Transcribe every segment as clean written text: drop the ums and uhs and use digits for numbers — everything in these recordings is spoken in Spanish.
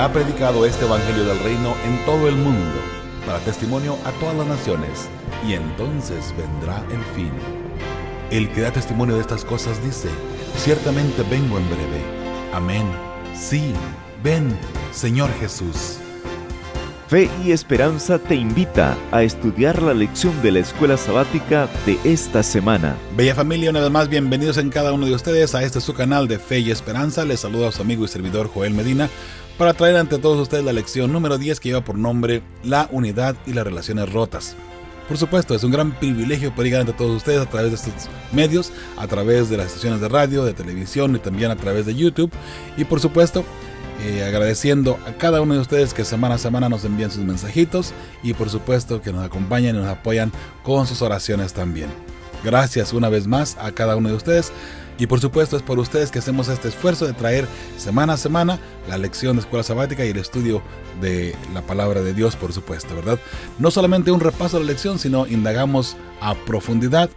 será predicado este evangelio del reino en todo el mundo, para testimonio a todas las naciones, y entonces vendrá el fin. El que da testimonio de estas cosas dice: ciertamente vengo en breve. Amén. Sí, ven, Señor Jesús. Fe y Esperanza te invita a estudiar la lección de la escuela sabática de esta semana. Bella familia, una vez más, bienvenidos en cada uno de ustedes a este su canal de Fe y Esperanza. Les saluda a su amigo y servidor Joel Medina para traer ante todos ustedes la lección número 10 que lleva por nombre La unidad y las relaciones rotas. Por supuesto, es un gran privilegio poder llegar ante todos ustedes a través de estos medios, a través de las estaciones de radio, de televisión y también a través de YouTube. Y por supuesto, agradeciendo a cada uno de ustedes que semana a semana nos envían sus mensajitos y por supuesto que nos acompañan y nos apoyan con sus oraciones también. Gracias una vez más a cada uno de ustedes y por supuesto es por ustedes que hacemos este esfuerzo de traer semana a semana la lección de escuela sabática y el estudio de la palabra de Dios, por supuesto, ¿verdad? No solamente un repaso de la lección, sino indagamos a profundidad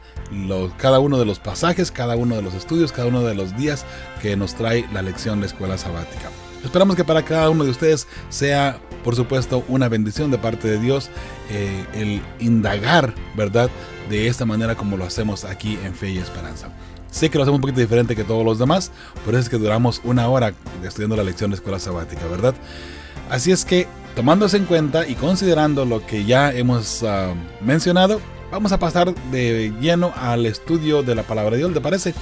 cada uno de los pasajes, cada uno de los estudios, cada uno de los días que nos trae la lección de escuela sabática. Esperamos que para cada uno de ustedes sea, por supuesto, una bendición de parte de Dios el indagar, ¿verdad?, de esta manera como lo hacemos aquí en Fe y Esperanza. Sé que lo hacemos un poquito diferente que todos los demás, por eso es que duramos una hora estudiando la lección de escuela sabática, ¿verdad? Así es que, tomándose en cuenta y considerando lo que ya hemos mencionado, vamos a pasar de lleno al estudio de la palabra de Dios, ¿te parece?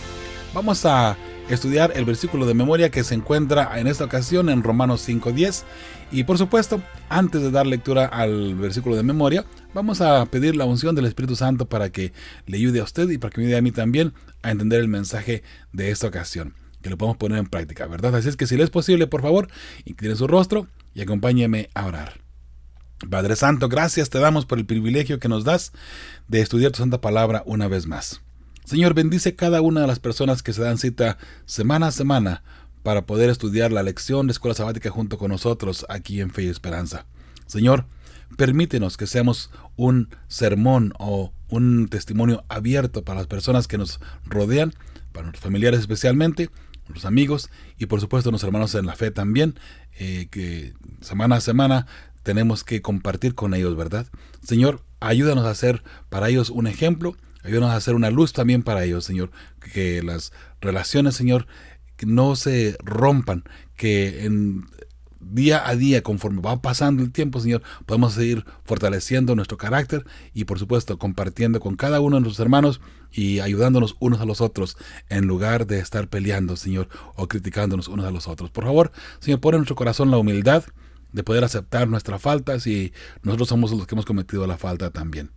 Vamos a estudiar el versículo de memoria que se encuentra en esta ocasión en Romanos 5:10 y por supuesto, antes de dar lectura al versículo de memoria, vamos a pedir la unción del Espíritu Santo para que le ayude a usted y para que me ayude a mí también a entender el mensaje de esta ocasión, que lo podamos poner en práctica, ¿verdad? Así es que si le es posible, por favor, incline su rostro y acompáñeme a orar. Padre Santo, gracias te damos por el privilegio que nos das de estudiar tu santa palabra una vez más. Señor, bendice cada una de las personas que se dan cita semana a semana para poder estudiar la lección de escuela sabática junto con nosotros aquí en Fe y Esperanza. Señor, permítenos que seamos un sermón o un testimonio abierto para las personas que nos rodean, para nuestros familiares especialmente, nuestros amigos y por supuesto nuestros hermanos en la fe también, que semana a semana tenemos que compartir con ellos, ¿verdad? Señor, ayúdanos a ser para ellos un ejemplo. Ayúdanos a hacer una luz también para ellos, Señor. Que las relaciones, Señor, que no se rompan. Que día a día, conforme va pasando el tiempo, Señor, podamos seguir fortaleciendo nuestro carácter y, por supuesto, compartiendo con cada uno de nuestros hermanos y ayudándonos unos a los otros en lugar de estar peleando, Señor, o criticándonos unos a los otros. Por favor, Señor, pon en nuestro corazón la humildad de poder aceptar nuestras faltas y nosotros somos los que hemos cometido la falta también.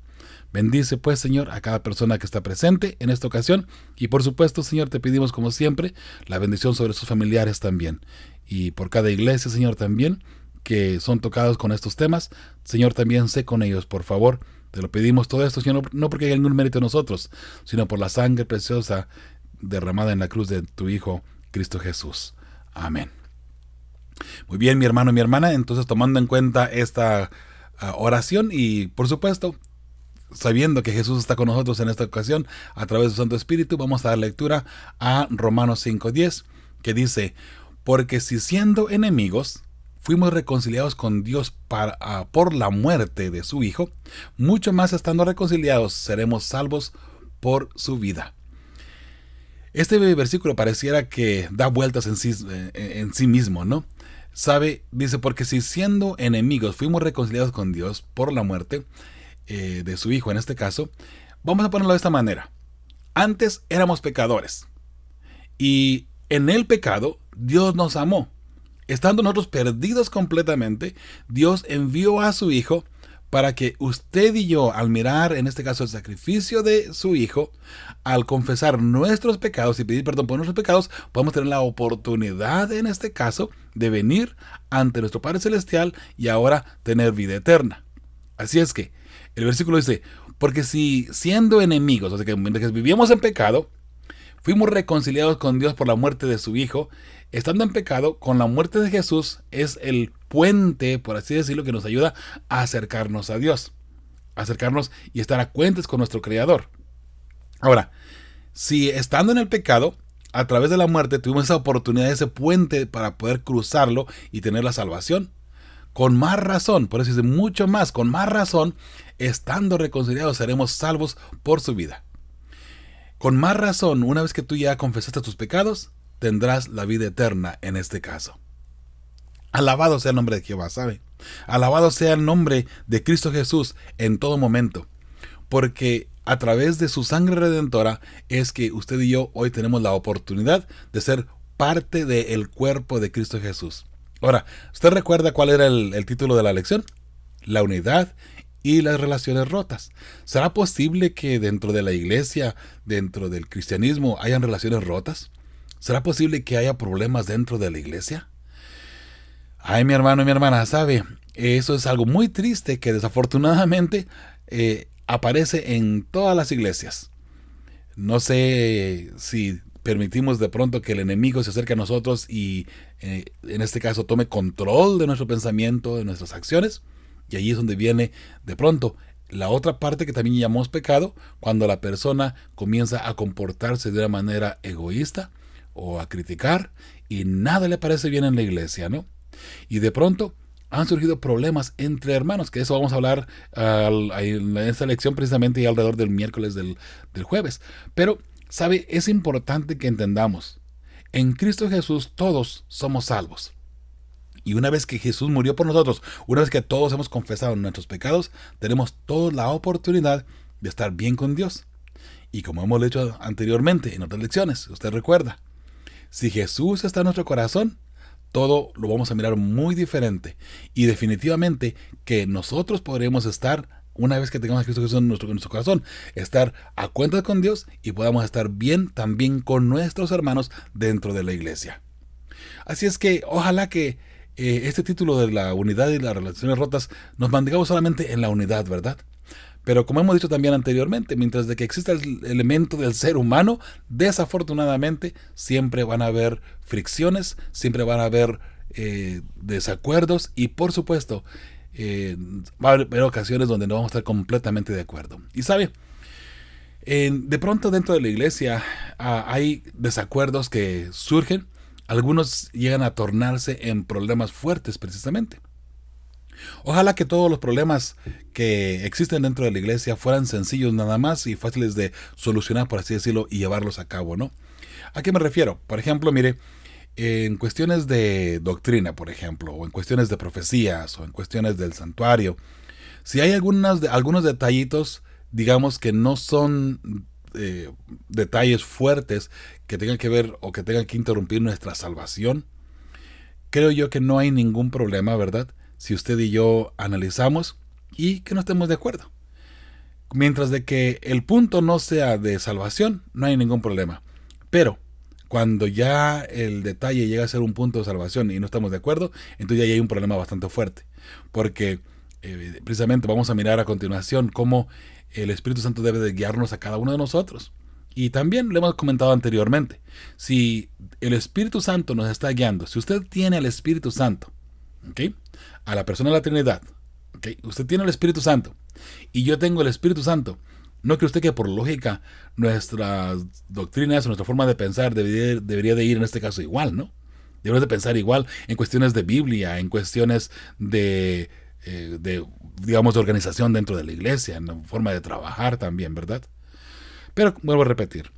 Bendice pues, Señor, a cada persona que está presente en esta ocasión y por supuesto, Señor, te pedimos como siempre la bendición sobre sus familiares también y por cada iglesia, Señor, también que son tocados con estos temas. Señor, también sé con ellos, por favor, te lo pedimos todo esto, Señor, no porque haya ningún mérito en nosotros, sino por la sangre preciosa derramada en la cruz de tu Hijo, Cristo Jesús. Amén. Muy bien, mi hermano y mi hermana, entonces tomando en cuenta esta oración y por supuesto, sabiendo que Jesús está con nosotros en esta ocasión a través de su Santo Espíritu, vamos a dar lectura a Romanos 5:10, que dice: porque si siendo enemigos fuimos reconciliados con Dios por la muerte de su Hijo, mucho más estando reconciliados seremos salvos por su vida. Este versículo pareciera que da vueltas en sí mismo, ¿no? Dice, porque si siendo enemigos fuimos reconciliados con Dios por la muerte de su Hijo, en este caso, vamos a ponerlo de esta manera. Antes éramos pecadores y en el pecado Dios nos amó. Estando nosotros perdidos completamente, Dios envió a su Hijo para que usted y yo, al mirar en este caso el sacrificio de su Hijo, al confesar nuestros pecados y pedir perdón por nuestros pecados, podemos tener la oportunidad en este caso de venir ante nuestro Padre Celestial y ahora tener vida eterna. Así es que el versículo dice, porque si siendo enemigos, o sea que mientras vivíamos en pecado, fuimos reconciliados con Dios por la muerte de su Hijo, estando en pecado, con la muerte de Jesús es el puente, por así decirlo, que nos ayuda a acercarnos a Dios, acercarnos y estar a cuentas con nuestro Creador. Ahora, si estando en el pecado, a través de la muerte tuvimos esa oportunidad, ese puente para poder cruzarlo y tener la salvación. Con más razón, por eso dice mucho más, con más razón, estando reconciliados seremos salvos por su vida. Con más razón, una vez que tú ya confesaste tus pecados, tendrás la vida eterna en este caso. Alabado sea el nombre de Jehová, ¿sabe? Alabado sea el nombre de Cristo Jesús en todo momento, porque a través de su sangre redentora es que usted y yo hoy tenemos la oportunidad de ser parte del cuerpo de Cristo Jesús. Ahora, ¿usted recuerda cuál era el título de la lección? La unidad y las relaciones rotas. ¿Será posible que dentro de la iglesia, dentro del cristianismo, hayan relaciones rotas? ¿Será posible que haya problemas dentro de la iglesia? Ay, mi hermano y mi hermana, ¿sabe? Eso es algo muy triste que desafortunadamente aparece en todas las iglesias. No sé si permitimos de pronto que el enemigo se acerque a nosotros y en este caso tome control de nuestro pensamiento, de nuestras acciones. Y allí es donde viene de pronto la otra parte que también llamamos pecado, cuando la persona comienza a comportarse de una manera egoísta o a criticar y nada le parece bien en la iglesia, ¿no? Y de pronto han surgido problemas entre hermanos, que eso vamos a hablar en esta lección precisamente y alrededor del miércoles del jueves. Pero, ¿sabe? Es importante que entendamos, en Cristo Jesús todos somos salvos. Y una vez que Jesús murió por nosotros, una vez que todos hemos confesado nuestros pecados, tenemos toda la oportunidad de estar bien con Dios. Y como hemos dicho anteriormente en otras lecciones, usted recuerda, si Jesús está en nuestro corazón, todo lo vamos a mirar muy diferente. Y definitivamente que nosotros podremos estar, una vez que tengamos a Cristo Jesús en nuestro corazón, estar a cuenta con Dios y podamos estar bien también con nuestros hermanos dentro de la iglesia. Así es que ojalá que este título de la unidad y las relaciones rotas nos mantengamos solamente en la unidad, ¿verdad? Pero como hemos dicho también anteriormente, mientras de que exista el elemento del ser humano, desafortunadamente siempre van a haber fricciones, siempre van a haber desacuerdos y por supuesto va a haber ocasiones donde no vamos a estar completamente de acuerdo. Y sabe, de pronto dentro de la iglesia hay desacuerdos que surgen. Algunos llegan a tornarse en problemas fuertes precisamente. Ojalá que todos los problemas que existen dentro de la iglesia fueran sencillos nada más y fáciles de solucionar, por así decirlo, y llevarlos a cabo, ¿no? ¿A qué me refiero? Por ejemplo, mire, en cuestiones de doctrina, por ejemplo, o en cuestiones de profecías, o en cuestiones del santuario, si hay algunos detallitos, digamos que no son detalles fuertes que tengan que ver o que tengan que interrumpir nuestra salvación, creo yo que no hay ningún problema, ¿verdad? Si usted y yo analizamos y que no estemos de acuerdo. Mientras de que el punto no sea de salvación, no hay ningún problema. Pero cuando ya el detalle llega a ser un punto de salvación y no estamos de acuerdo, entonces ya hay un problema bastante fuerte. Porque precisamente vamos a mirar a continuación cómo el Espíritu Santo debe de guiarnos a cada uno de nosotros. Y también lo hemos comentado anteriormente. Si el Espíritu Santo nos está guiando, si usted tiene al Espíritu Santo, ¿okay?, a la persona de la Trinidad, ¿okay?, usted tiene el Espíritu Santo y yo tengo el Espíritu Santo, no cree usted que por lógica nuestras doctrinas, nuestra forma de pensar debería de ir en este caso igual, ¿no? Debemos de pensar igual en cuestiones de Biblia, en cuestiones de digamos, de organización dentro de la iglesia, en la forma de trabajar también, ¿verdad? Pero vuelvo a repetir,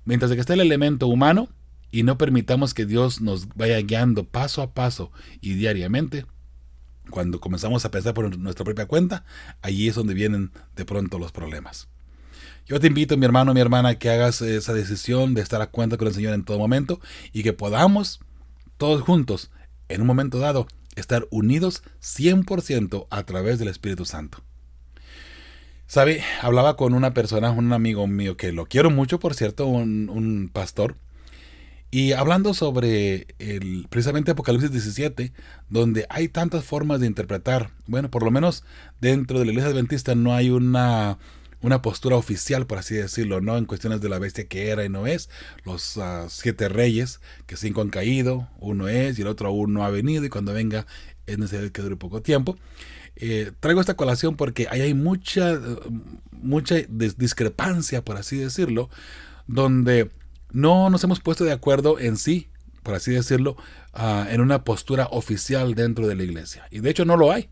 mientras que esté el elemento humano y no permitamos que Dios nos vaya guiando paso a paso y diariamente, cuando comenzamos a pensar por nuestra propia cuenta, allí es donde vienen de pronto los problemas. Yo te invito, mi hermano, mi hermana, que hagas esa decisión de estar a cuenta con el Señor en todo momento y que podamos todos juntos, en un momento dado, estar unidos 100% a través del Espíritu Santo. ¿Sabe? Hablaba con una persona, un amigo mío que lo quiero mucho, por cierto, un pastor, y hablando sobre precisamente Apocalipsis 17, donde hay tantas formas de interpretar. Bueno, por lo menos dentro de la iglesia adventista no hay una postura oficial, por así decirlo, ¿no? En cuestiones de la bestia que era y no es, los 7 reyes, que 5 han caído, uno es y el otro aún no ha venido, y cuando venga es necesario que dure poco tiempo. Traigo esta colación porque ahí hay mucha discrepancia, por así decirlo, donde no nos hemos puesto de acuerdo en sí, por así decirlo, en una postura oficial dentro de la iglesia. Y de hecho no lo hay.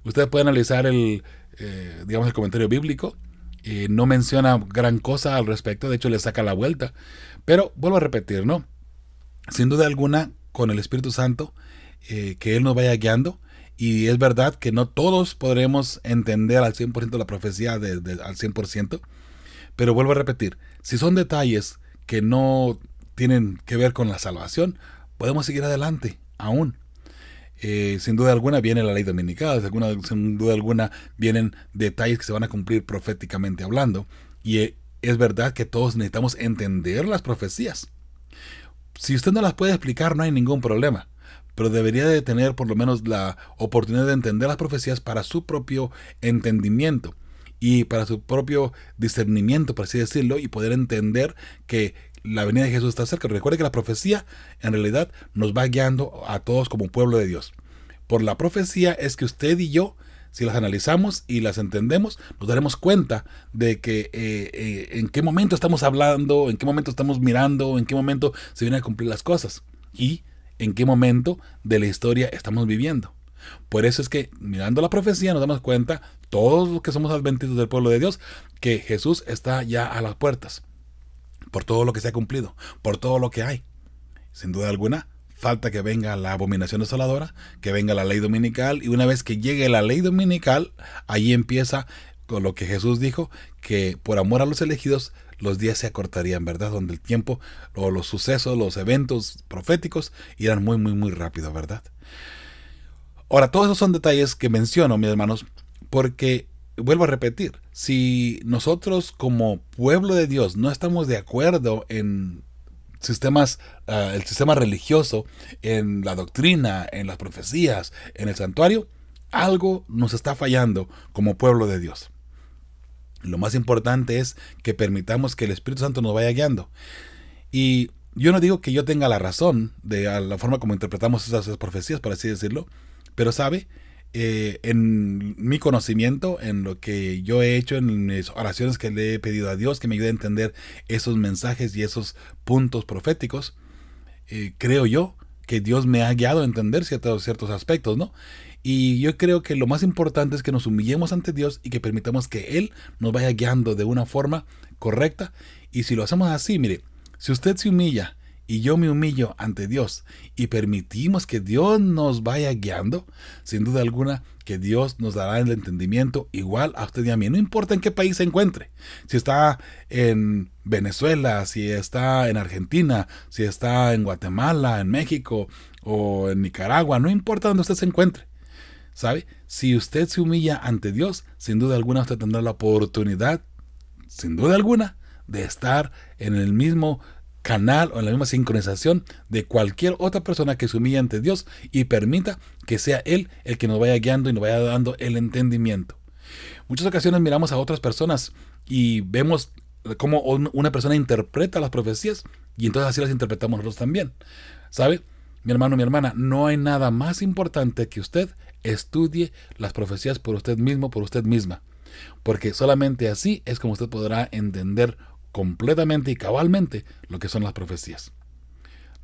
Ustedes pueden analizar el comentario bíblico. No menciona gran cosa al respecto, de hecho le saca la vuelta. Pero vuelvo a repetir, ¿no? Sin duda alguna, con el Espíritu Santo, que Él nos vaya guiando. Y es verdad que no todos podremos entender al 100% la profecía al 100%. Pero vuelvo a repetir, si son detalles que no tienen que ver con la salvación, podemos seguir adelante aún. Sin duda alguna viene la ley dominical, sin duda alguna vienen detalles que se van a cumplir proféticamente hablando. Y es verdad que todos necesitamos entender las profecías. Si usted no las puede explicar, no hay ningún problema. Pero debería de tener por lo menos la oportunidad de entender las profecías para su propio entendimiento y para su propio discernimiento, por así decirlo, y poder entender que la venida de Jesús está cerca. Recuerde que la profecía en realidad nos va guiando a todos como pueblo de Dios. Por la profecía es que usted y yo, si las analizamos y las entendemos, nos daremos cuenta de que en qué momento estamos hablando, en qué momento estamos mirando, en qué momento se vienen a cumplir las cosas y en qué momento de la historia estamos viviendo. Por eso es que mirando la profecía nos damos cuenta, todos los que somos adventistas del pueblo de Dios, que Jesús está ya a las puertas. Por todo lo que se ha cumplido, por todo lo que hay. Sin duda alguna, falta que venga la abominación desoladora, que venga la ley dominical, y una vez que llegue la ley dominical, ahí empieza con lo que Jesús dijo, que por amor a los elegidos, los días se acortarían, ¿verdad? Donde el tiempo, o los sucesos, los eventos proféticos irán muy, muy, muy rápido, ¿verdad? Ahora, todos esos son detalles que menciono, mis hermanos, porque vuelvo a repetir, si nosotros como pueblo de Dios no estamos de acuerdo en el sistema religioso, en la doctrina, en las profecías, en el santuario, algo nos está fallando como pueblo de Dios. Lo más importante es que permitamos que el Espíritu Santo nos vaya guiando. Y yo no digo que yo tenga la razón de la forma como interpretamos esas profecías, por así decirlo, pero sabe, en mi conocimiento, en lo que yo he hecho, en mis oraciones que le he pedido a Dios que me ayude a entender esos mensajes y esos puntos proféticos, creo yo que Dios me ha guiado a entender ciertos aspectos, ¿no? Y yo creo que lo más importante es que nos humillemos ante Dios y que permitamos que Él nos vaya guiando de una forma correcta. Y si lo hacemos así, mire, si usted se humilla y yo me humillo ante Dios y permitimos que Dios nos vaya guiando, sin duda alguna que Dios nos dará el entendimiento igual a usted y a mí. No importa en qué país se encuentre, si está en Venezuela, si está en Argentina, si está en Guatemala, en México o en Nicaragua, no importa donde usted se encuentre. ¿Sabe? Si usted se humilla ante Dios, sin duda alguna usted tendrá la oportunidad, sin duda alguna, de estar en el mismo canal o en la misma sincronización de cualquier otra persona que se humilla ante Dios y permita que sea Él el que nos vaya guiando y nos vaya dando el entendimiento. Muchas ocasiones miramos a otras personas y vemos cómo una persona interpreta las profecías y entonces así las interpretamos nosotros también. ¿Sabe? Mi hermano, mi hermana, no hay nada más importante que usted estudie las profecías por usted mismo, por usted misma. Porque solamente así es como usted podrá entender completamente y cabalmente lo que son las profecías.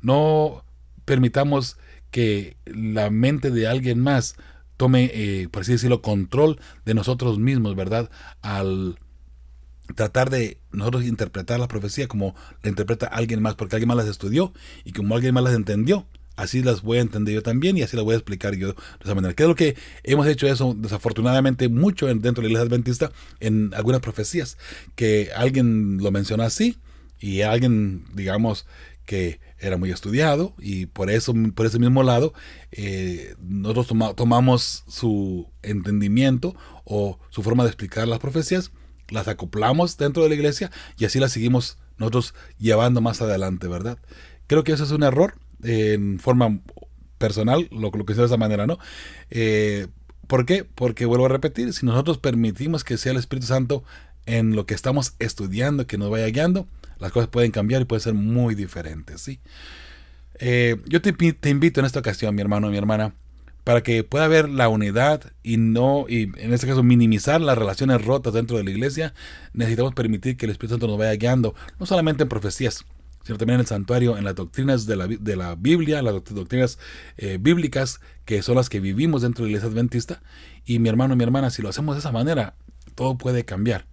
No permitamos que la mente de alguien más tome, por así decirlo, control de nosotros mismos, ¿verdad? Al tratar de nosotros interpretar la profecía como la interpreta alguien más, porque alguien más las estudió y como alguien más las entendió, así las voy a entender yo también y así las voy a explicar yo de esa manera. Creo que hemos hecho eso desafortunadamente mucho dentro de la iglesia adventista en algunas profecías, que alguien lo menciona así y alguien, digamos, que era muy estudiado y por ese mismo lado nosotros tomamos su entendimiento o su forma de explicar las profecías, las acoplamos dentro de la iglesia y así las seguimos nosotros llevando más adelante, ¿verdad? Creo que eso es un error en forma personal, lo que sea de esa manera, ¿no? ¿Por qué? Porque vuelvo a repetir, si nosotros permitimos que sea el Espíritu Santo en lo que estamos estudiando, que nos vaya guiando, las cosas pueden cambiar y pueden ser muy diferentes, ¿sí? Yo te invito en esta ocasión, mi hermano, mi hermana, para que pueda haber la unidad y en este caso minimizar las relaciones rotas dentro de la iglesia. Necesitamos permitir que el Espíritu Santo nos vaya guiando, no solamente en profecías, sino también en el santuario, en las doctrinas de la Biblia, las doctrinas bíblicas, que son las que vivimos dentro de la iglesia adventista. Y mi hermano, mi hermana, si lo hacemos de esa manera, todo puede cambiar.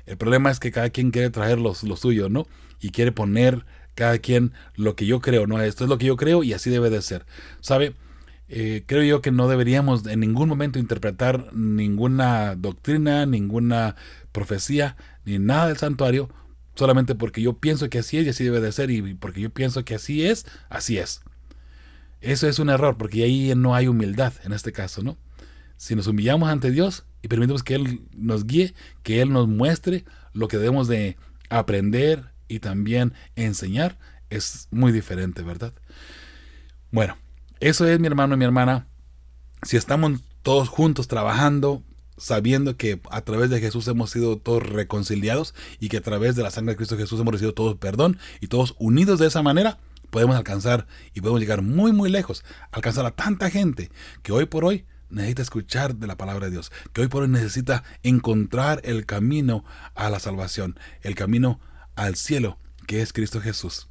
El problema es que cada quien quiere traer lo suyo, ¿no? Y quiere poner cada quien lo que yo creo, ¿no? Esto es lo que yo creo y así debe de ser. ¿Sabe? Creo yo que no deberíamos en ningún momento interpretar ninguna doctrina, ninguna profecía, ni nada del santuario, solamente porque yo pienso que así es y así debe de ser, y porque yo pienso que así es, así es. Eso es un error, porque ahí no hay humildad en este caso, ¿no? Si nos humillamos ante Dios y permitimos que Él nos guíe, que Él nos muestre lo que debemos de aprender y también enseñar, es muy diferente, ¿verdad? Bueno, eso es, mi hermano y mi hermana. Si estamos todos juntos trabajando, sabiendo que a través de Jesús hemos sido todos reconciliados y que a través de la sangre de Cristo Jesús hemos recibido todos perdón y todos unidos de esa manera, podemos alcanzar y podemos llegar muy muy lejos, alcanzar a tanta gente que hoy por hoy necesita escuchar de la palabra de Dios, que hoy por hoy necesita encontrar el camino a la salvación, el camino al cielo, que es Cristo Jesús.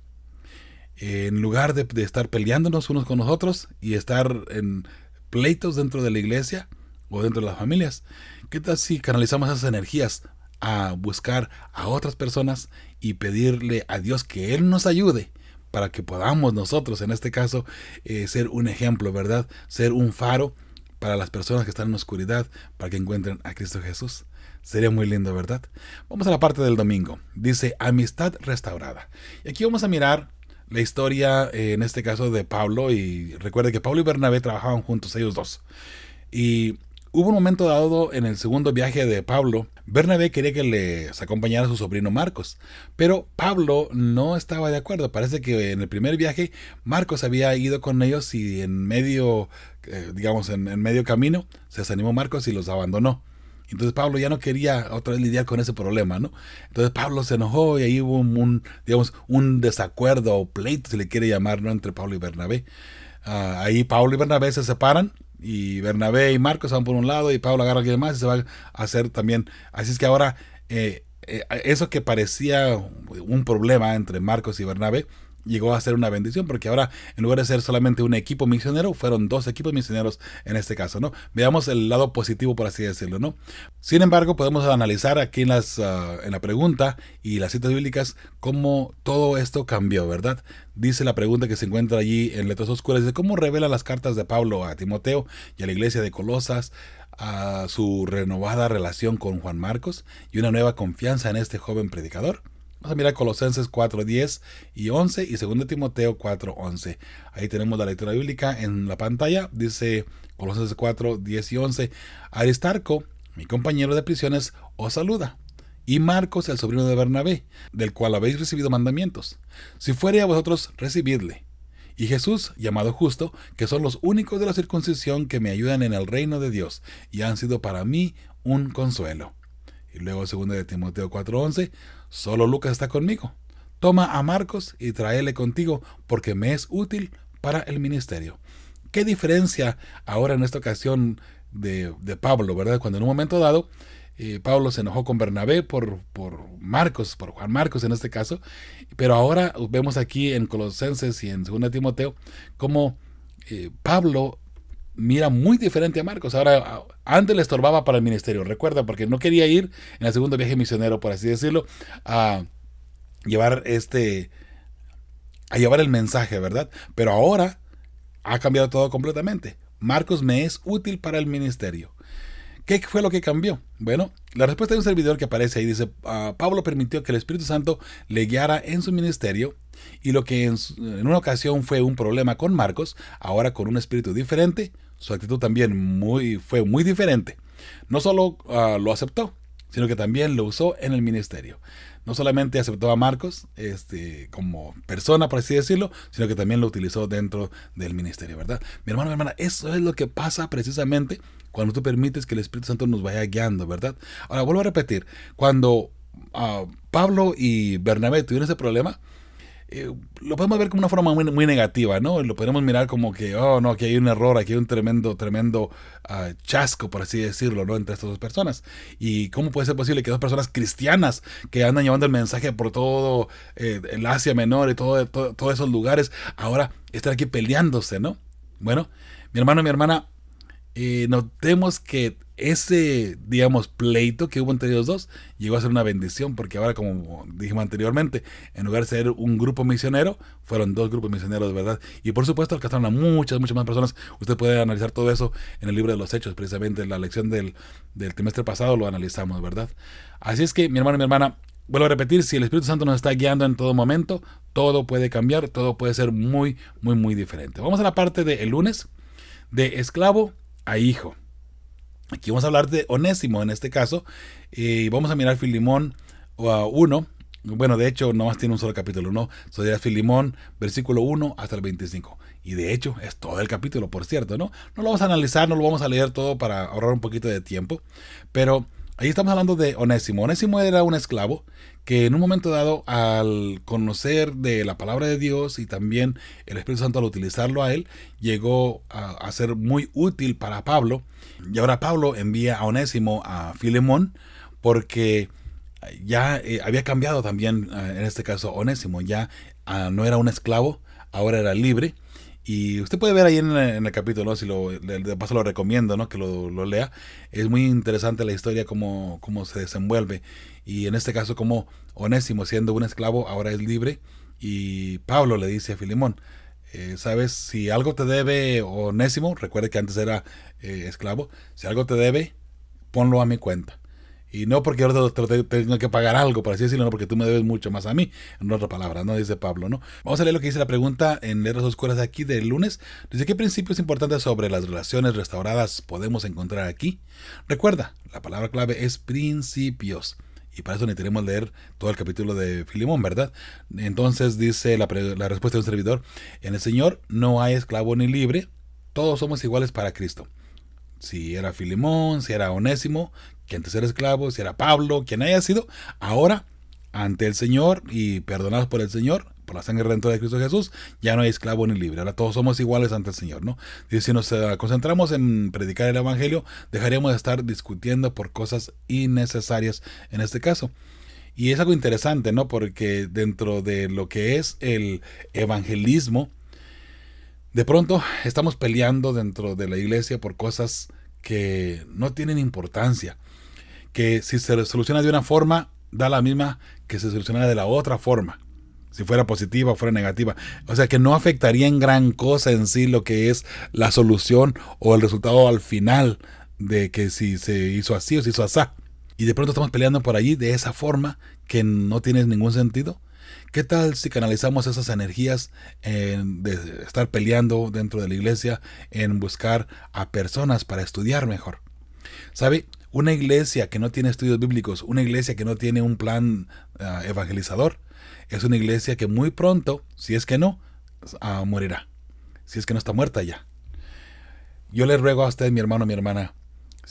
En lugar de estar peleándonos unos con los otros y estar en pleitos dentro de la iglesia o dentro de las familias, ¿qué tal si canalizamos esas energías a buscar a otras personas y pedirle a Dios que Él nos ayude para que podamos nosotros, en este caso, ser un ejemplo, ¿verdad? Ser un faro para las personas que están en la oscuridad, para que encuentren a Cristo Jesús. Sería muy lindo, ¿verdad? Vamos a la parte del domingo. Dice, amistad restaurada. Y aquí vamos a mirar la historia, en este caso, de Pablo. Y recuerde que Pablo y Bernabé trabajaban juntos, ellos dos. Y hubo un momento dado en el segundo viaje de Pablo. Bernabé quería que les acompañara a su sobrino Marcos, pero Pablo no estaba de acuerdo. Parece que en el primer viaje Marcos había ido con ellos y en medio, en medio camino, se desanimó Marcos y los abandonó. Entonces Pablo ya no quería otra vez lidiar con ese problema, ¿no? Entonces Pablo se enojó y ahí hubo un desacuerdo o pleito, se le quiere llamar, ¿no?, entre Pablo y Bernabé. Ahí Pablo y Bernabé se separan y Bernabé y Marcos van por un lado y Pablo agarra a alguien más y se va a hacer también. Así es que ahora eso que parecía un problema entre Marcos y Bernabé llegó a ser una bendición, porque ahora, en lugar de ser solamente un equipo misionero, fueron dos equipos misioneros en este caso, ¿no? Veamos el lado positivo, por así decirlo, ¿no? Sin embargo, podemos analizar aquí en la pregunta y las citas bíblicas cómo todo esto cambió, ¿verdad? Dice la pregunta que se encuentra allí en letras oscuras, dice, ¿cómo revela las cartas de Pablo a Timoteo y a la iglesia de Colosas a su renovada relación con Juan Marcos y una nueva confianza en este joven predicador? Vamos a mirar Colosenses 4:10 y 11 y 2 Timoteo 4:11. Ahí tenemos la lectura bíblica en la pantalla. Dice Colosenses 4:10 y 11. Aristarco, mi compañero de prisiones, os saluda. Y Marcos, el sobrino de Bernabé, del cual habéis recibido mandamientos. Si fuere a vosotros, recibidle. Y Jesús, llamado Justo, que son los únicos de la circuncisión que me ayudan en el reino de Dios y han sido para mí un consuelo. Y luego 2 Timoteo 4:11, solo Lucas está conmigo. Toma a Marcos y tráele contigo, porque me es útil para el ministerio. ¿Qué diferencia ahora en esta ocasión de Pablo, verdad? Cuando en un momento dado Pablo se enojó con Bernabé por Marcos, por Juan Marcos en este caso, pero ahora vemos aquí en Colosenses y en 2 Timoteo cómo Pablo mira muy diferente a Marcos. Ahora, antes le estorbaba para el ministerio, recuerda, porque no quería ir en el segundo viaje misionero, por así decirlo, a llevar el mensaje, ¿verdad? Pero ahora ha cambiado todo completamente. Marcos me es útil para el ministerio. ¿Qué fue lo que cambió? Bueno, la respuesta de un servidor que aparece ahí dice, Pablo permitió que el Espíritu Santo le guiara en su ministerio, y lo que en una ocasión fue un problema con Marcos, ahora con un espíritu diferente, su actitud también fue muy diferente. No solo lo aceptó, sino que también lo usó en el ministerio. No solamente aceptó a Marcos como persona, por así decirlo, sino que también lo utilizó dentro del ministerio, ¿verdad? Mi hermano, mi hermana, eso es lo que pasa precisamente cuando tú permites que el Espíritu Santo nos vaya guiando, ¿verdad? Ahora, vuelvo a repetir, cuando Pablo y Bernabé tuvieron ese problema, lo podemos ver como una forma muy negativa, ¿no? Lo podemos mirar como que, oh, no, aquí hay un error, aquí hay un tremendo chasco, por así decirlo, ¿no? Entre estas dos personas. ¿Y cómo puede ser posible que dos personas cristianas que andan llevando el mensaje por todo el Asia Menor y todos esos lugares, ahora están aquí peleándose, ¿no? Bueno, mi hermano y mi hermana, notemos que ese, digamos, pleito que hubo entre ellos dos llegó a ser una bendición, porque ahora, como dijimos anteriormente, en lugar de ser un grupo misionero, fueron dos grupos misioneros, ¿verdad? Y por supuesto alcanzaron a muchas más personas. Usted puede analizar todo eso en el libro de los Hechos, precisamente en la lección del trimestre pasado lo analizamos, ¿verdad? Así es que, mi hermano y mi hermana, vuelvo a repetir, si el Espíritu Santo nos está guiando en todo momento, todo puede cambiar, todo puede ser muy diferente. Vamos a la parte del lunes, de esclavo a hijo. Aquí vamos a hablar de Onésimo en este caso, y vamos a mirar Filemón 1. Bueno, de hecho, nomás tiene un solo capítulo, ¿no? Sería Filemón, versículo 1 hasta el 25. Y de hecho, es todo el capítulo, por cierto, ¿no? No lo vamos a analizar, no lo vamos a leer todo para ahorrar un poquito de tiempo. Pero ahí estamos hablando de Onésimo. Onésimo era un esclavo que en un momento dado, al conocer de la palabra de Dios y también el Espíritu Santo al utilizarlo a él, llegó a ser muy útil para Pablo. Y ahora Pablo envía a Onésimo a Filemón porque ya había cambiado también, en este caso Onésimo, ya no era un esclavo, ahora era libre. Y usted puede ver ahí en el capítulo, ¿no? Si de paso lo recomiendo, ¿no? Que lo lea. Es muy interesante la historia, cómo se desenvuelve. Y en este caso, como Onésimo, siendo un esclavo, ahora es libre. Y Pablo le dice a Filemón, ¿sabes? Si algo te debe Onésimo, recuerde que antes era esclavo, si algo te debe, ponlo a mi cuenta. Y no porque ahora te tengo que pagar algo, por así decirlo, no porque tú me debes mucho más a mí. En otra palabra, ¿no? Dice Pablo, ¿no? Vamos a leer lo que dice la pregunta en Letras Oscuras de aquí del lunes. Dice, ¿qué principios importantes sobre las relaciones restauradas podemos encontrar aquí? Recuerda, la palabra clave es principios. Y para eso necesitaremos leer todo el capítulo de Filemón, ¿verdad? Entonces dice la respuesta de un servidor, en el Señor no hay esclavo ni libre, todos somos iguales para Cristo. Si era Filemón, si era Onésimo, que antes era esclavo, si era Pablo, quien haya sido, ahora ante el Señor y perdonados por el Señor, por la sangre redentora de Cristo Jesús, ya no hay esclavo ni libre. Ahora todos somos iguales ante el Señor, ¿no? Y si nos concentramos en predicar el Evangelio, dejaríamos de estar discutiendo por cosas innecesarias en este caso. Y es algo interesante, ¿no? Porque dentro de lo que es el evangelismo, de pronto estamos peleando dentro de la iglesia por cosas que no tienen importancia, que si se soluciona de una forma, da la misma que se solucionara de la otra forma, si fuera positiva o fuera negativa. O sea que no afectaría en gran cosa en sí lo que es la solución o el resultado al final de que si se hizo así o se hizo así. Y de pronto estamos peleando por allí de esa forma que no tiene ningún sentido. ¿Qué tal si canalizamos esas energías de estar peleando dentro de la iglesia en buscar a personas para estudiar mejor? ¿Sabe? Una iglesia que no tiene estudios bíblicos, una iglesia que no tiene un plan evangelizador, es una iglesia que muy pronto, si es que no, morirá. Si es que no está muerta ya. Yo le ruego a usted, mi hermano, mi hermana,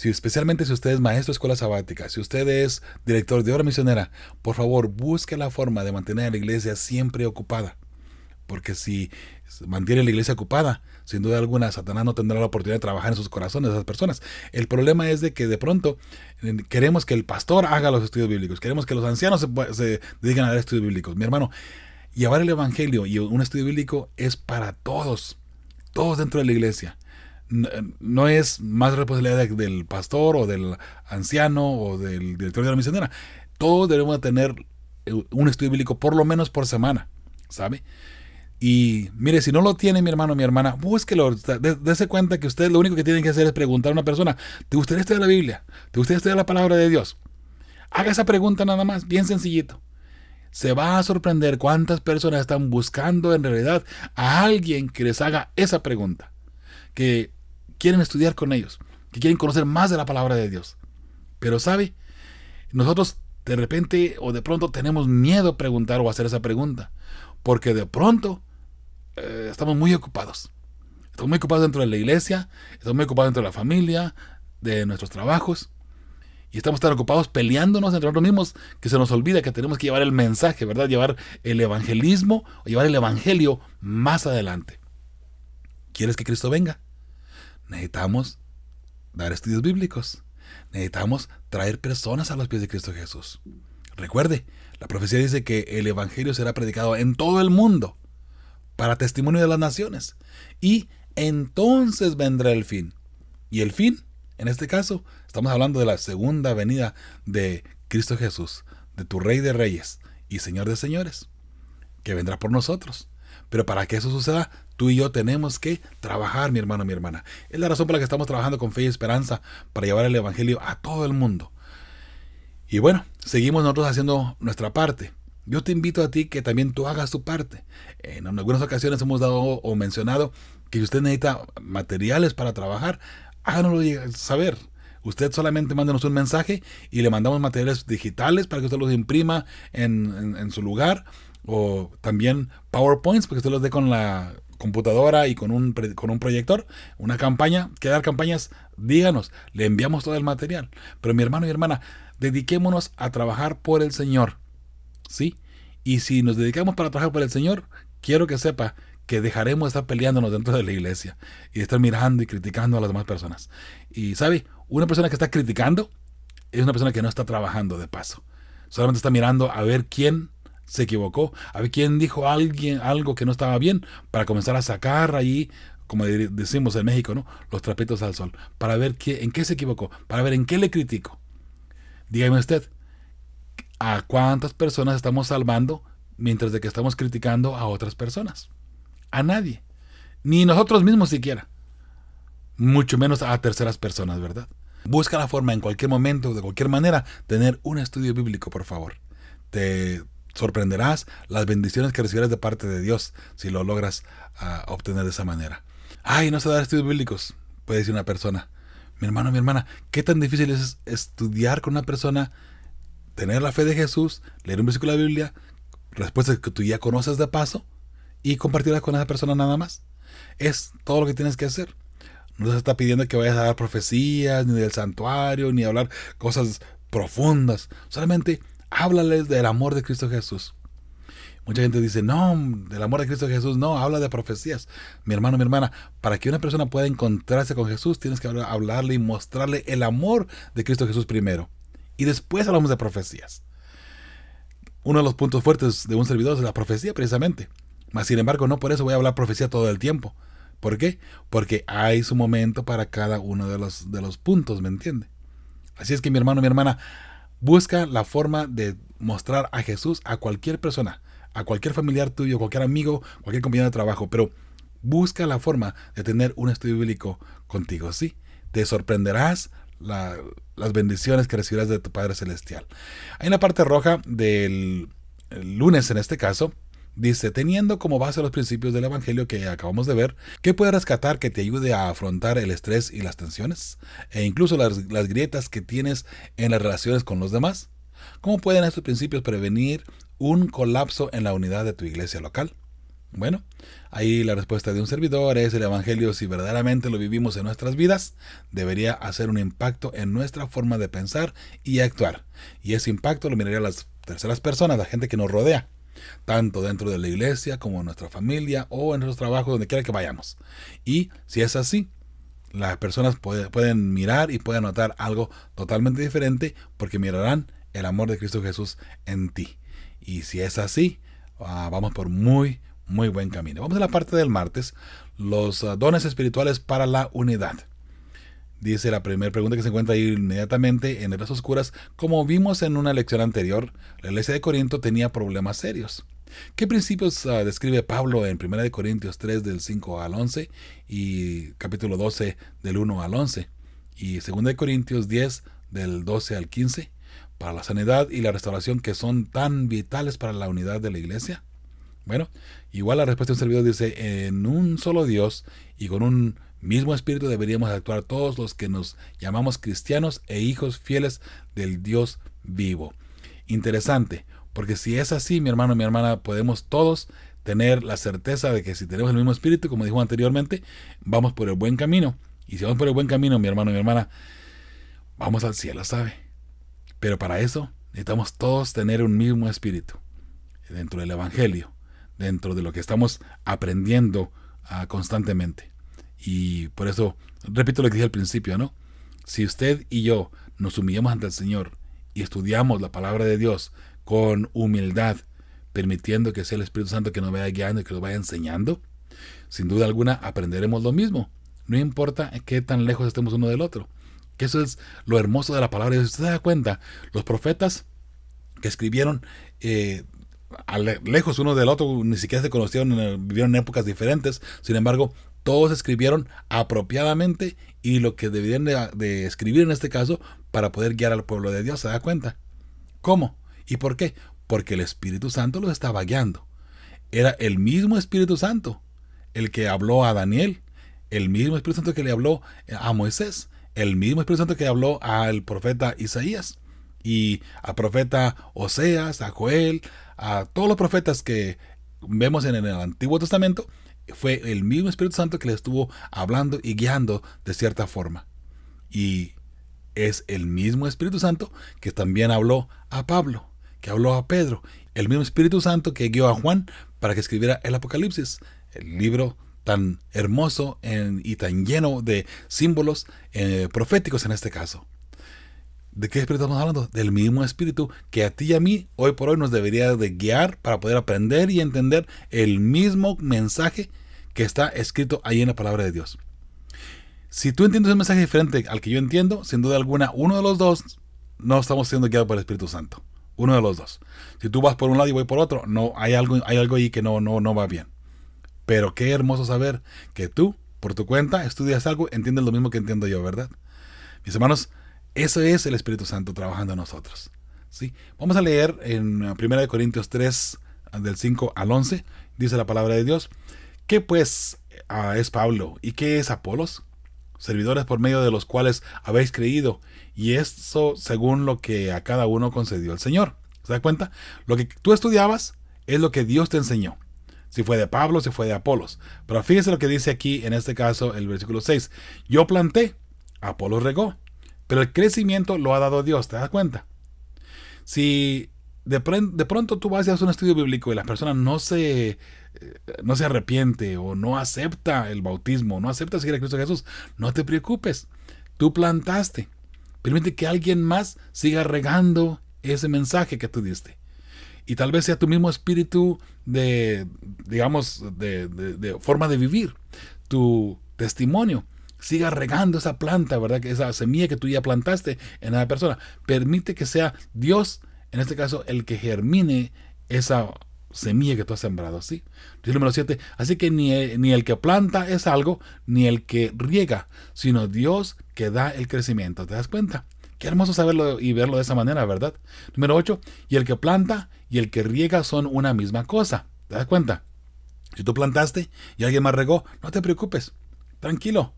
especialmente si usted es maestro de escuela sabática, si usted es director de obra misionera, por favor busque la forma de mantener a la iglesia siempre ocupada. Porque si mantiene la iglesia ocupada, sin duda alguna, Satanás no tendrá la oportunidad de trabajar en sus corazones de esas personas. El problema es de que de pronto queremos que el pastor haga los estudios bíblicos, queremos que los ancianos se dediquen a dar estudios bíblicos. Mi hermano, llevar el evangelio y un estudio bíblico es para todos dentro de la iglesia. No es más responsabilidad del pastor o del anciano o del director de la misionera. Todos debemos tener un estudio bíblico por lo menos por semana, ¿sabe? Y mire, si no lo tiene mi hermano, mi hermana, búsquelo, dése cuenta que usted lo único que tiene que hacer es preguntar a una persona, ¿te gustaría estudiar la Biblia? ¿Te gustaría estudiar la palabra de Dios? Haga esa pregunta nada más, bien sencillito. Se va a sorprender cuántas personas están buscando en realidad a alguien que les haga esa pregunta, que quieren estudiar con ellos, que quieren conocer más de la palabra de Dios. Pero ¿sabe? Nosotros de repente o de pronto tenemos miedo a preguntar o a hacer esa pregunta, porque de pronto estamos muy ocupados. Estamos muy ocupados dentro de la iglesia, estamos muy ocupados dentro de la familia, de nuestros trabajos. Y estamos tan ocupados peleándonos entre nosotros mismos que se nos olvida que tenemos que llevar el mensaje, ¿verdad? Llevar el evangelismo, o llevar el evangelio más adelante. ¿Quieres que Cristo venga? Necesitamos dar estudios bíblicos. Necesitamos traer personas a los pies de Cristo Jesús. Recuerde, la profecía dice que el evangelio será predicado en todo el mundo para testimonio de las naciones. Y entonces vendrá el fin. Y el fin, en este caso, estamos hablando de la segunda venida de Cristo Jesús, de tu Rey de Reyes y Señor de Señores, que vendrá por nosotros. Pero para que eso suceda, tú y yo tenemos que trabajar, mi hermano, mi hermana. Es la razón por la que estamos trabajando con Fe y Esperanza, para llevar el evangelio a todo el mundo. Y bueno, seguimos nosotros haciendo nuestra parte. Yo te invito a ti que también tú hagas tu parte. En algunas ocasiones hemos dado o mencionado que si usted necesita materiales para trabajar, háganoslo saber. Usted solamente mándenos un mensaje y le mandamos materiales digitales para que usted los imprima en su lugar, o también PowerPoints para que usted los dé con la computadora y con un proyector. Una campaña, quiere dar campañas, díganos, le enviamos todo el material. Pero mi hermano y hermana, dediquémonos a trabajar por el Señor, ¿sí? Y si nos dedicamos para trabajar por el Señor, quiero que sepa que dejaremos de estar peleándonos dentro de la iglesia y de estar mirando y criticando a las demás personas. Y ¿sabe? Una persona que está criticando es una persona que no está trabajando de paso. Solamente está mirando a ver quién se equivocó, a ver quién dijo algo que no estaba bien, para comenzar a sacar allí, como decimos en México, ¿no?, los trapitos al sol, para ver en qué se equivocó, para ver en qué le critico. Dígame usted, ¿a cuántas personas estamos salvando mientras de que estamos criticando a otras personas? A nadie. Ni nosotros mismos siquiera. Mucho menos a terceras personas, ¿verdad? Busca la forma en cualquier momento, de cualquier manera, tener un estudio bíblico, por favor. Te sorprenderás las bendiciones que recibirás de parte de Dios si lo logras obtener de esa manera. Ay, no sé dar estudios bíblicos, puede decir una persona. Mi hermano, mi hermana, ¿qué tan difícil es estudiar con una persona, tener la fe de Jesús, leer un versículo de la Biblia, respuestas que tú ya conoces de paso, y compartirlas con esa persona nada más? Es todo lo que tienes que hacer. No se está pidiendo que vayas a dar profecías, ni del santuario, ni hablar cosas profundas. Solamente háblales del amor de Cristo Jesús. Mucha gente dice, no, del amor de Cristo Jesús no, habla de profecías. Mi hermano, mi hermana, para que una persona pueda encontrarse con Jesús, tienes que hablarle y mostrarle el amor de Cristo Jesús primero. Y después hablamos de profecías. Uno de los puntos fuertes de un servidor es la profecía, precisamente. Mas, sin embargo, no por eso voy a hablar profecía todo el tiempo. ¿Por qué? Porque hay su momento para cada uno de los puntos, ¿me entiende? Así es que, mi hermano, mi hermana, busca la forma de mostrar a Jesús a cualquier persona, a cualquier familiar tuyo, cualquier amigo, cualquier compañero de trabajo, pero busca la forma de tener un estudio bíblico contigo, ¿sí? Te sorprenderás las bendiciones que recibirás de tu Padre Celestial. Hay una parte roja del lunes, en este caso, dice, teniendo como base los principios del Evangelio que acabamos de ver, ¿qué puede rescatar que te ayude a afrontar el estrés y las tensiones? E incluso las grietas que tienes en las relaciones con los demás. ¿Cómo pueden estos principios prevenir un colapso en la unidad de tu iglesia local? Bueno, ahí la respuesta de un servidor es: el Evangelio, si verdaderamente lo vivimos en nuestras vidas, debería hacer un impacto en nuestra forma de pensar y actuar. Y ese impacto lo miraría a las terceras personas, la gente que nos rodea, tanto dentro de la iglesia como en nuestra familia o en nuestros trabajos, donde quiera que vayamos. Y si es así, las personas pueden mirar y pueden notar algo totalmente diferente, porque mirarán el amor de Cristo Jesús en ti. Y si es así, vamos por muy buen camino. Vamos a la parte del martes, los dones espirituales para la unidad. Dice la primera pregunta que se encuentra ahí inmediatamente en letras oscuras: como vimos en una lección anterior, la iglesia de Corinto tenía problemas serios. ¿Qué principios describe Pablo en 1 Corintios 3 del 5 al 11 y capítulo 12 del 1 al 11 y 2 Corintios 10 del 12 al 15 para la sanidad y la restauración, que son tan vitales para la unidad de la iglesia? Bueno, igual la respuesta de un servidor dice: en un solo Dios y con un mismo espíritu deberíamos actuar todos los que nos llamamos cristianos e hijos fieles del Dios vivo. Interesante, porque si es así, mi hermano, mi hermana, podemos todos tener la certeza de que si tenemos el mismo espíritu, como dijo anteriormente, vamos por el buen camino. Y si vamos por el buen camino, mi hermano, mi hermana, vamos al cielo, ¿sabe? Pero para eso necesitamos todos tener un mismo espíritu dentro del Evangelio, dentro de lo que estamos aprendiendo constantemente. Y por eso, repito lo que dije al principio, ¿no? Si usted y yo nos humillamos ante el Señor y estudiamos la palabra de Dios con humildad, permitiendo que sea el Espíritu Santo que nos vaya guiando y que nos vaya enseñando, sin duda alguna aprenderemos lo mismo. No importa qué tan lejos estemos uno del otro. Que eso es lo hermoso de la palabra de Dios. Si usted se da cuenta, los profetas que escribieron lejos uno del otro, ni siquiera se conocieron, vivieron en épocas diferentes. Sin embargo, todos escribieron apropiadamente y lo que deberían de escribir en este caso para poder guiar al pueblo de Dios. ¿Se da cuenta? ¿Cómo? ¿Y por qué? Porque el Espíritu Santo los estaba guiando. Era el mismo Espíritu Santo el que habló a Daniel, el mismo Espíritu Santo que le habló a Moisés, el mismo Espíritu Santo que habló al profeta Isaías y al profeta Oseas, a Joel, a todos los profetas que vemos en el Antiguo Testamento. Fue el mismo Espíritu Santo que le estuvo hablando y guiando de cierta forma. Y es el mismo Espíritu Santo que también habló a Pablo, que habló a Pedro, el mismo Espíritu Santo que guió a Juan para que escribiera el Apocalipsis, el libro tan hermoso y tan lleno de símbolos proféticos en este caso. ¿De qué espíritu estamos hablando? Del mismo Espíritu que a ti y a mí hoy por hoy nos debería de guiar para poder aprender y entender el mismo mensaje que está escrito ahí en la palabra de Dios. Si tú entiendes un mensaje diferente al que yo entiendo, sin duda alguna, uno de los dos no estamos siendo guiados por el Espíritu Santo. Uno de los dos. Si tú vas por un lado y voy por otro, no hay algo ahí que no va bien. Pero qué hermoso saber que tú, por tu cuenta, estudias algo, entiendes lo mismo que entiendo yo, ¿verdad? Mis hermanos, eso es el Espíritu Santo trabajando en nosotros. ¿Sí? Vamos a leer en 1 Corintios 3, del 5 al 11, dice la palabra de Dios. ¿Qué pues es Pablo y qué es Apolos? Servidores por medio de los cuales habéis creído, y esto según lo que a cada uno concedió el Señor. ¿Se da cuenta? Lo que tú estudiabas es lo que Dios te enseñó. Si fue de Pablo, si fue de Apolos. Pero fíjese lo que dice aquí, en este caso, el versículo 6. Yo planté, Apolos regó, pero el crecimiento lo ha dado Dios. ¿Te das cuenta? Si de pronto tú vas y haces un estudio bíblico y la persona no se arrepiente o no acepta el bautismo, no acepta seguir a Cristo Jesús, no te preocupes. Tú plantaste. Permite que alguien más siga regando ese mensaje que tú diste. Y tal vez sea tu mismo espíritu de forma de vivir. Tu testimonio siga regando esa planta, ¿verdad? Esa semilla que tú ya plantaste en esa persona. Permite que sea Dios, en este caso, el que germine esa semilla que tú has sembrado, ¿sí? Número 7. Así que ni el que planta es algo, ni el que riega, sino Dios que da el crecimiento. ¿Te das cuenta? Qué hermoso saberlo y verlo de esa manera, ¿verdad? Número 8. Y el que planta y el que riega son una misma cosa. ¿Te das cuenta? Si tú plantaste y alguien más regó, no te preocupes. Tranquilo.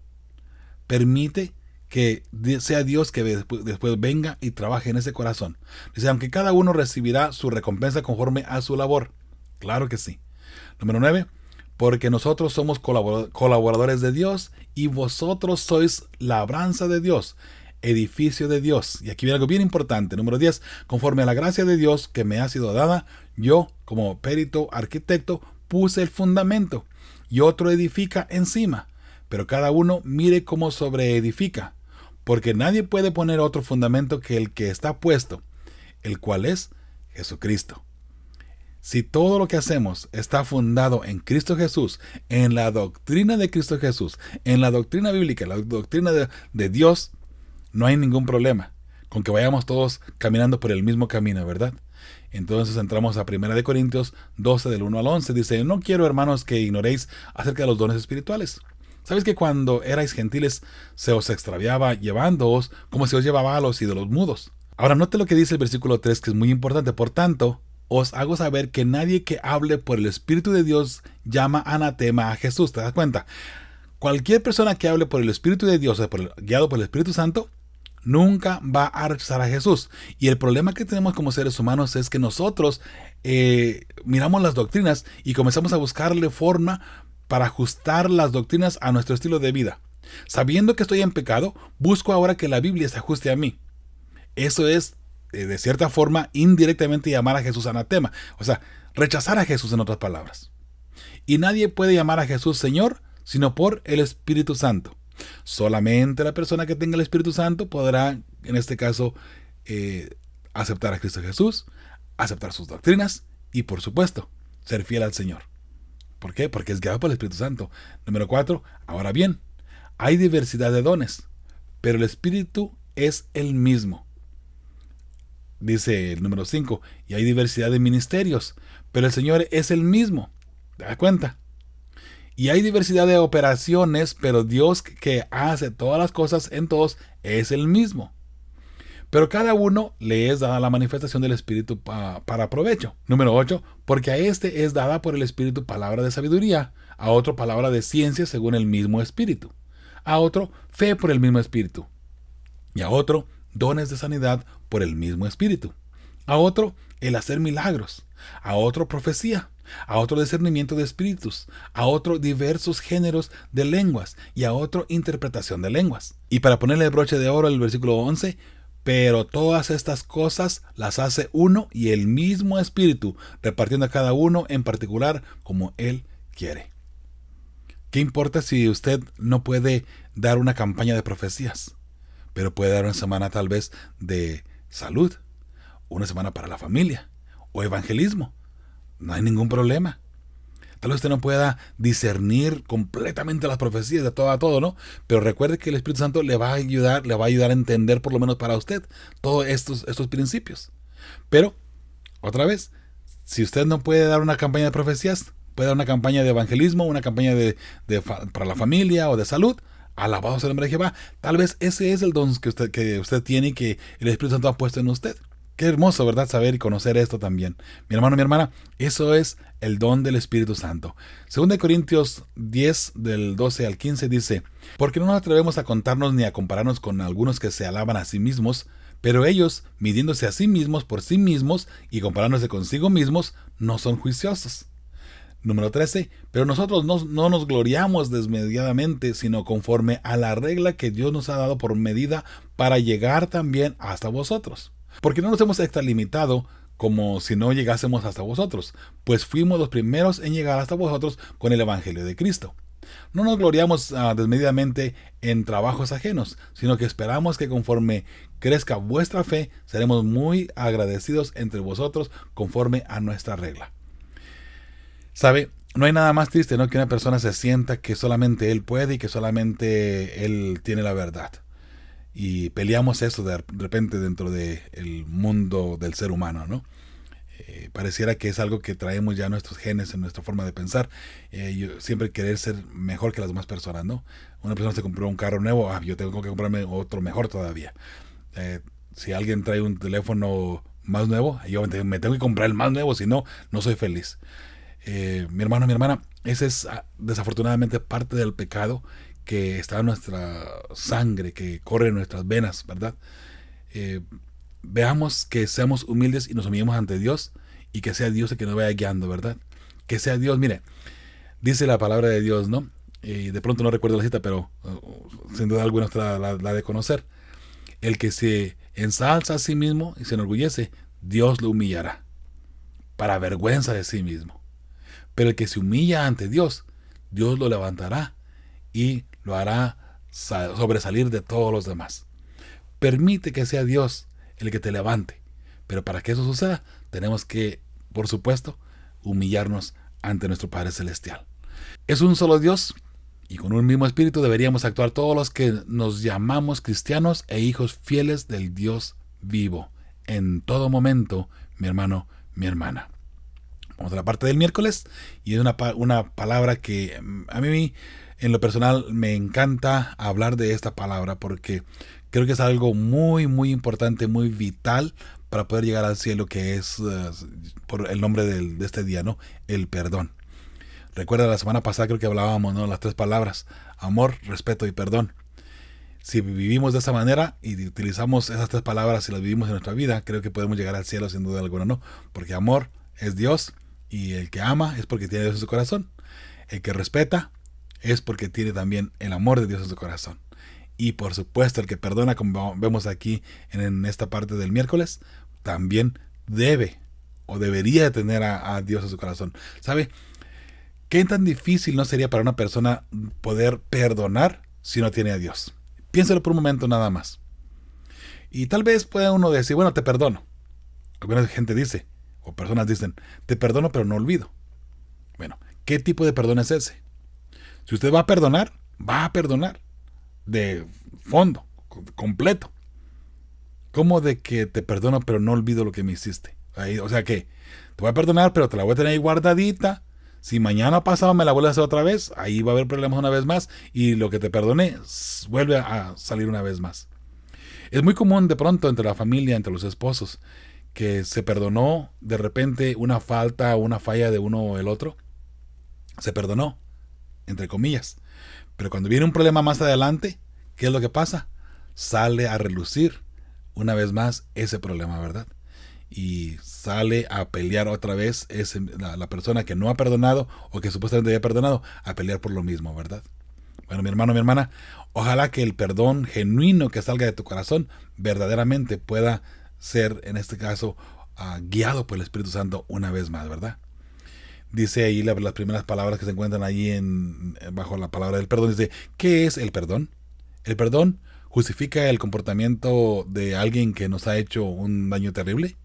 Permite que sea Dios que después venga y trabaje en ese corazón. Dice, aunque cada uno recibirá su recompensa conforme a su labor. Claro que sí. Número 9. Porque nosotros somos colaboradores de Dios y vosotros sois labranza de Dios, edificio de Dios. Y aquí viene algo bien importante. Número 10. Conforme a la gracia de Dios que me ha sido dada, yo, como perito arquitecto, puse el fundamento y otro edifica encima. Pero cada uno mire cómo sobreedifica, porque nadie puede poner otro fundamento que el que está puesto, el cual es Jesucristo. Si todo lo que hacemos está fundado en Cristo Jesús, en la doctrina de Cristo Jesús, en la doctrina bíblica, la doctrina de Dios, no hay ningún problema con que vayamos todos caminando por el mismo camino, ¿verdad? Entonces entramos a 1 Corintios 12 del 1 al 11. Dice, no quiero, hermanos, que ignoréis acerca de los dones espirituales. ¿Sabéis que cuando erais gentiles se os extraviaba llevándoos como se os llevaba a los ídolos mudos? Ahora note lo que dice el versículo 3, que es muy importante. Por tanto, os hago saber que nadie que hable por el Espíritu de Dios llama anatema a Jesús. ¿Te das cuenta? Cualquier persona que hable por el Espíritu de Dios, guiado por el Espíritu Santo, nunca va a rechazar a Jesús. Y el problema que tenemos como seres humanos es que nosotros miramos las doctrinas y comenzamos a buscarle forma para ajustar las doctrinas a nuestro estilo de vida. Sabiendo que estoy en pecado, busco ahora que la Biblia se ajuste a mí. Eso es de cierta forma, indirectamente llamar a Jesús anatema. O sea, rechazar a Jesús en otras palabras. Y nadie puede llamar a Jesús Señor sino por el Espíritu Santo. Solamente la persona que tenga el Espíritu Santo podrá, en este caso, aceptar a Cristo Jesús, aceptar sus doctrinas y, por supuesto, ser fiel al Señor. ¿Por qué? Porque es guiado por el Espíritu Santo. Número 4. Ahora bien, hay diversidad de dones, pero el Espíritu es el mismo. Dice el número 5. Y hay diversidad de ministerios, pero el Señor es el mismo. ¿Te das cuenta? Y hay diversidad de operaciones, pero Dios que hace todas las cosas en todos es el mismo. Pero cada uno le es dada la manifestación del Espíritu para provecho. Número 8. Porque a este es dada por el Espíritu palabra de sabiduría, a otro palabra de ciencia según el mismo Espíritu, a otro fe por el mismo Espíritu, y a otro dones de sanidad por el mismo Espíritu, a otro el hacer milagros, a otro profecía, a otro discernimiento de espíritus, a otro diversos géneros de lenguas, y a otro interpretación de lenguas. Y para ponerle el broche de oro el versículo 11, pero todas estas cosas las hace uno y el mismo Espíritu, repartiendo a cada uno en particular como Él quiere. ¿Qué importa si usted no puede dar una campaña de profecías, pero puede dar una semana tal vez de salud, una semana para la familia o evangelismo? No hay ningún problema. Tal vez usted no pueda discernir completamente las profecías de todo a todo, ¿no? Pero recuerde que el Espíritu Santo le va a ayudar a entender, por lo menos para usted, todos estos principios. Pero, otra vez, si usted no puede dar una campaña de profecías, puede dar una campaña de evangelismo, una campaña para la familia o de salud, alabado sea el nombre de Jehová. Tal vez ese es el don que usted tiene y que el Espíritu Santo ha puesto en usted. Qué hermoso, ¿verdad? Saber y conocer esto también. Mi hermano, mi hermana, eso es el don del Espíritu Santo. 2 Corintios 10, del 12 al 15 dice, porque no nos atrevemos a contarnos ni a compararnos con algunos que se alaban a sí mismos, pero ellos, midiéndose a sí mismos por sí mismos y comparándose consigo mismos, no son juiciosos. Número 13, pero nosotros no nos gloriamos desmedidamente, sino conforme a la regla que Dios nos ha dado por medida para llegar también hasta vosotros. Porque no nos hemos extralimitado como si no llegásemos hasta vosotros, pues fuimos los primeros en llegar hasta vosotros con el Evangelio de Cristo. No nos gloriamos desmedidamente en trabajos ajenos, sino que esperamos que conforme crezca vuestra fe, seremos muy agradecidos entre vosotros conforme a nuestra regla. ¿Sabe? No hay nada más triste, ¿no?, que una persona se sienta que solamente él puede y que solamente él tiene la verdad. Y peleamos eso de repente dentro del mundo del ser humano, ¿no? Pareciera que es algo que traemos ya en nuestros genes, en nuestra forma de pensar. Yo siempre querer ser mejor que las demás personas, ¿no? Una persona se compró un carro nuevo, yo tengo que comprarme otro mejor todavía. Si alguien trae un teléfono más nuevo, yo me tengo que comprar el más nuevo, si no, no soy feliz. Mi hermano, mi hermana, ese es desafortunadamente parte del pecado que está en nuestra sangre, que corre en nuestras venas, ¿verdad? Veamos que seamos humildes y nos humillemos ante Dios, y que sea Dios el que nos vaya guiando, ¿verdad? Que sea Dios, mire, dice la palabra de Dios, ¿no? De pronto no recuerdo la cita, pero sin duda alguna la de conocer. El que se ensalza a sí mismo y se enorgullece, Dios lo humillará, para vergüenza de sí mismo. Pero el que se humilla ante Dios, Dios lo levantará y lo hará sobresalir de todos los demás. Permite que sea Dios el que te levante, pero para que eso suceda, tenemos que, por supuesto, humillarnos ante nuestro Padre Celestial. Es un solo Dios, y con un mismo espíritu deberíamos actuar todos los que nos llamamos cristianos e hijos fieles del Dios vivo, en todo momento, mi hermano, mi hermana. Vamos a la parte del miércoles, y es una palabra que a mí, en lo personal, me encanta hablar de esta palabra, porque creo que es algo muy, muy importante, muy vital para poder llegar al cielo, que es, por el nombre de este día, ¿no?, el perdón. Recuerda, la semana pasada creo que hablábamos, ¿no?, las 3 palabras: amor, respeto y perdón. Si vivimos de esa manera y utilizamos esas 3 palabras y las vivimos en nuestra vida, creo que podemos llegar al cielo sin duda alguna, ¿no? Porque amor es Dios, y el que ama es porque tiene Dios en su corazón. El que respeta es porque tiene también el amor de Dios en su corazón. Y por supuesto, el que perdona, como vemos aquí en esta parte del miércoles, también debe o debería tener a Dios en su corazón. ¿Sabe? ¿Qué tan difícil no sería para una persona poder perdonar si no tiene a Dios? Piénsalo por un momento nada más. Y tal vez pueda uno decir, bueno, te perdono. Alguna gente dice, o personas dicen, te perdono pero no olvido. Bueno, ¿qué tipo de perdón es ese? Si usted va a perdonar de fondo, completo. ¿Cómo de que te perdono pero no olvido lo que me hiciste? O sea que te voy a perdonar pero te la voy a tener ahí guardadita. Si mañana pasado me la vuelves a hacer otra vez, ahí va a haber problemas una vez más y lo que te perdoné vuelve a salir una vez más. Es muy común de pronto entre la familia, entre los esposos, que se perdonó de repente una falta o una falla de uno o el otro. Se perdonó, entre comillas. Pero cuando viene un problema más adelante, ¿qué es lo que pasa? Sale a relucir una vez más ese problema, ¿verdad? Y sale a pelear otra vez la persona que no ha perdonado o que supuestamente había perdonado, a pelear por lo mismo, ¿verdad? Bueno, mi hermano, mi hermana, ojalá que el perdón genuino que salga de tu corazón verdaderamente pueda ser, en este caso, guiado por el Espíritu Santo una vez más, ¿verdad? Dice ahí las primeras palabras que se encuentran ahí bajo la palabra del perdón. Dice, ¿qué es el perdón? El perdón justifica el comportamiento de alguien que nos ha hecho un daño terrible.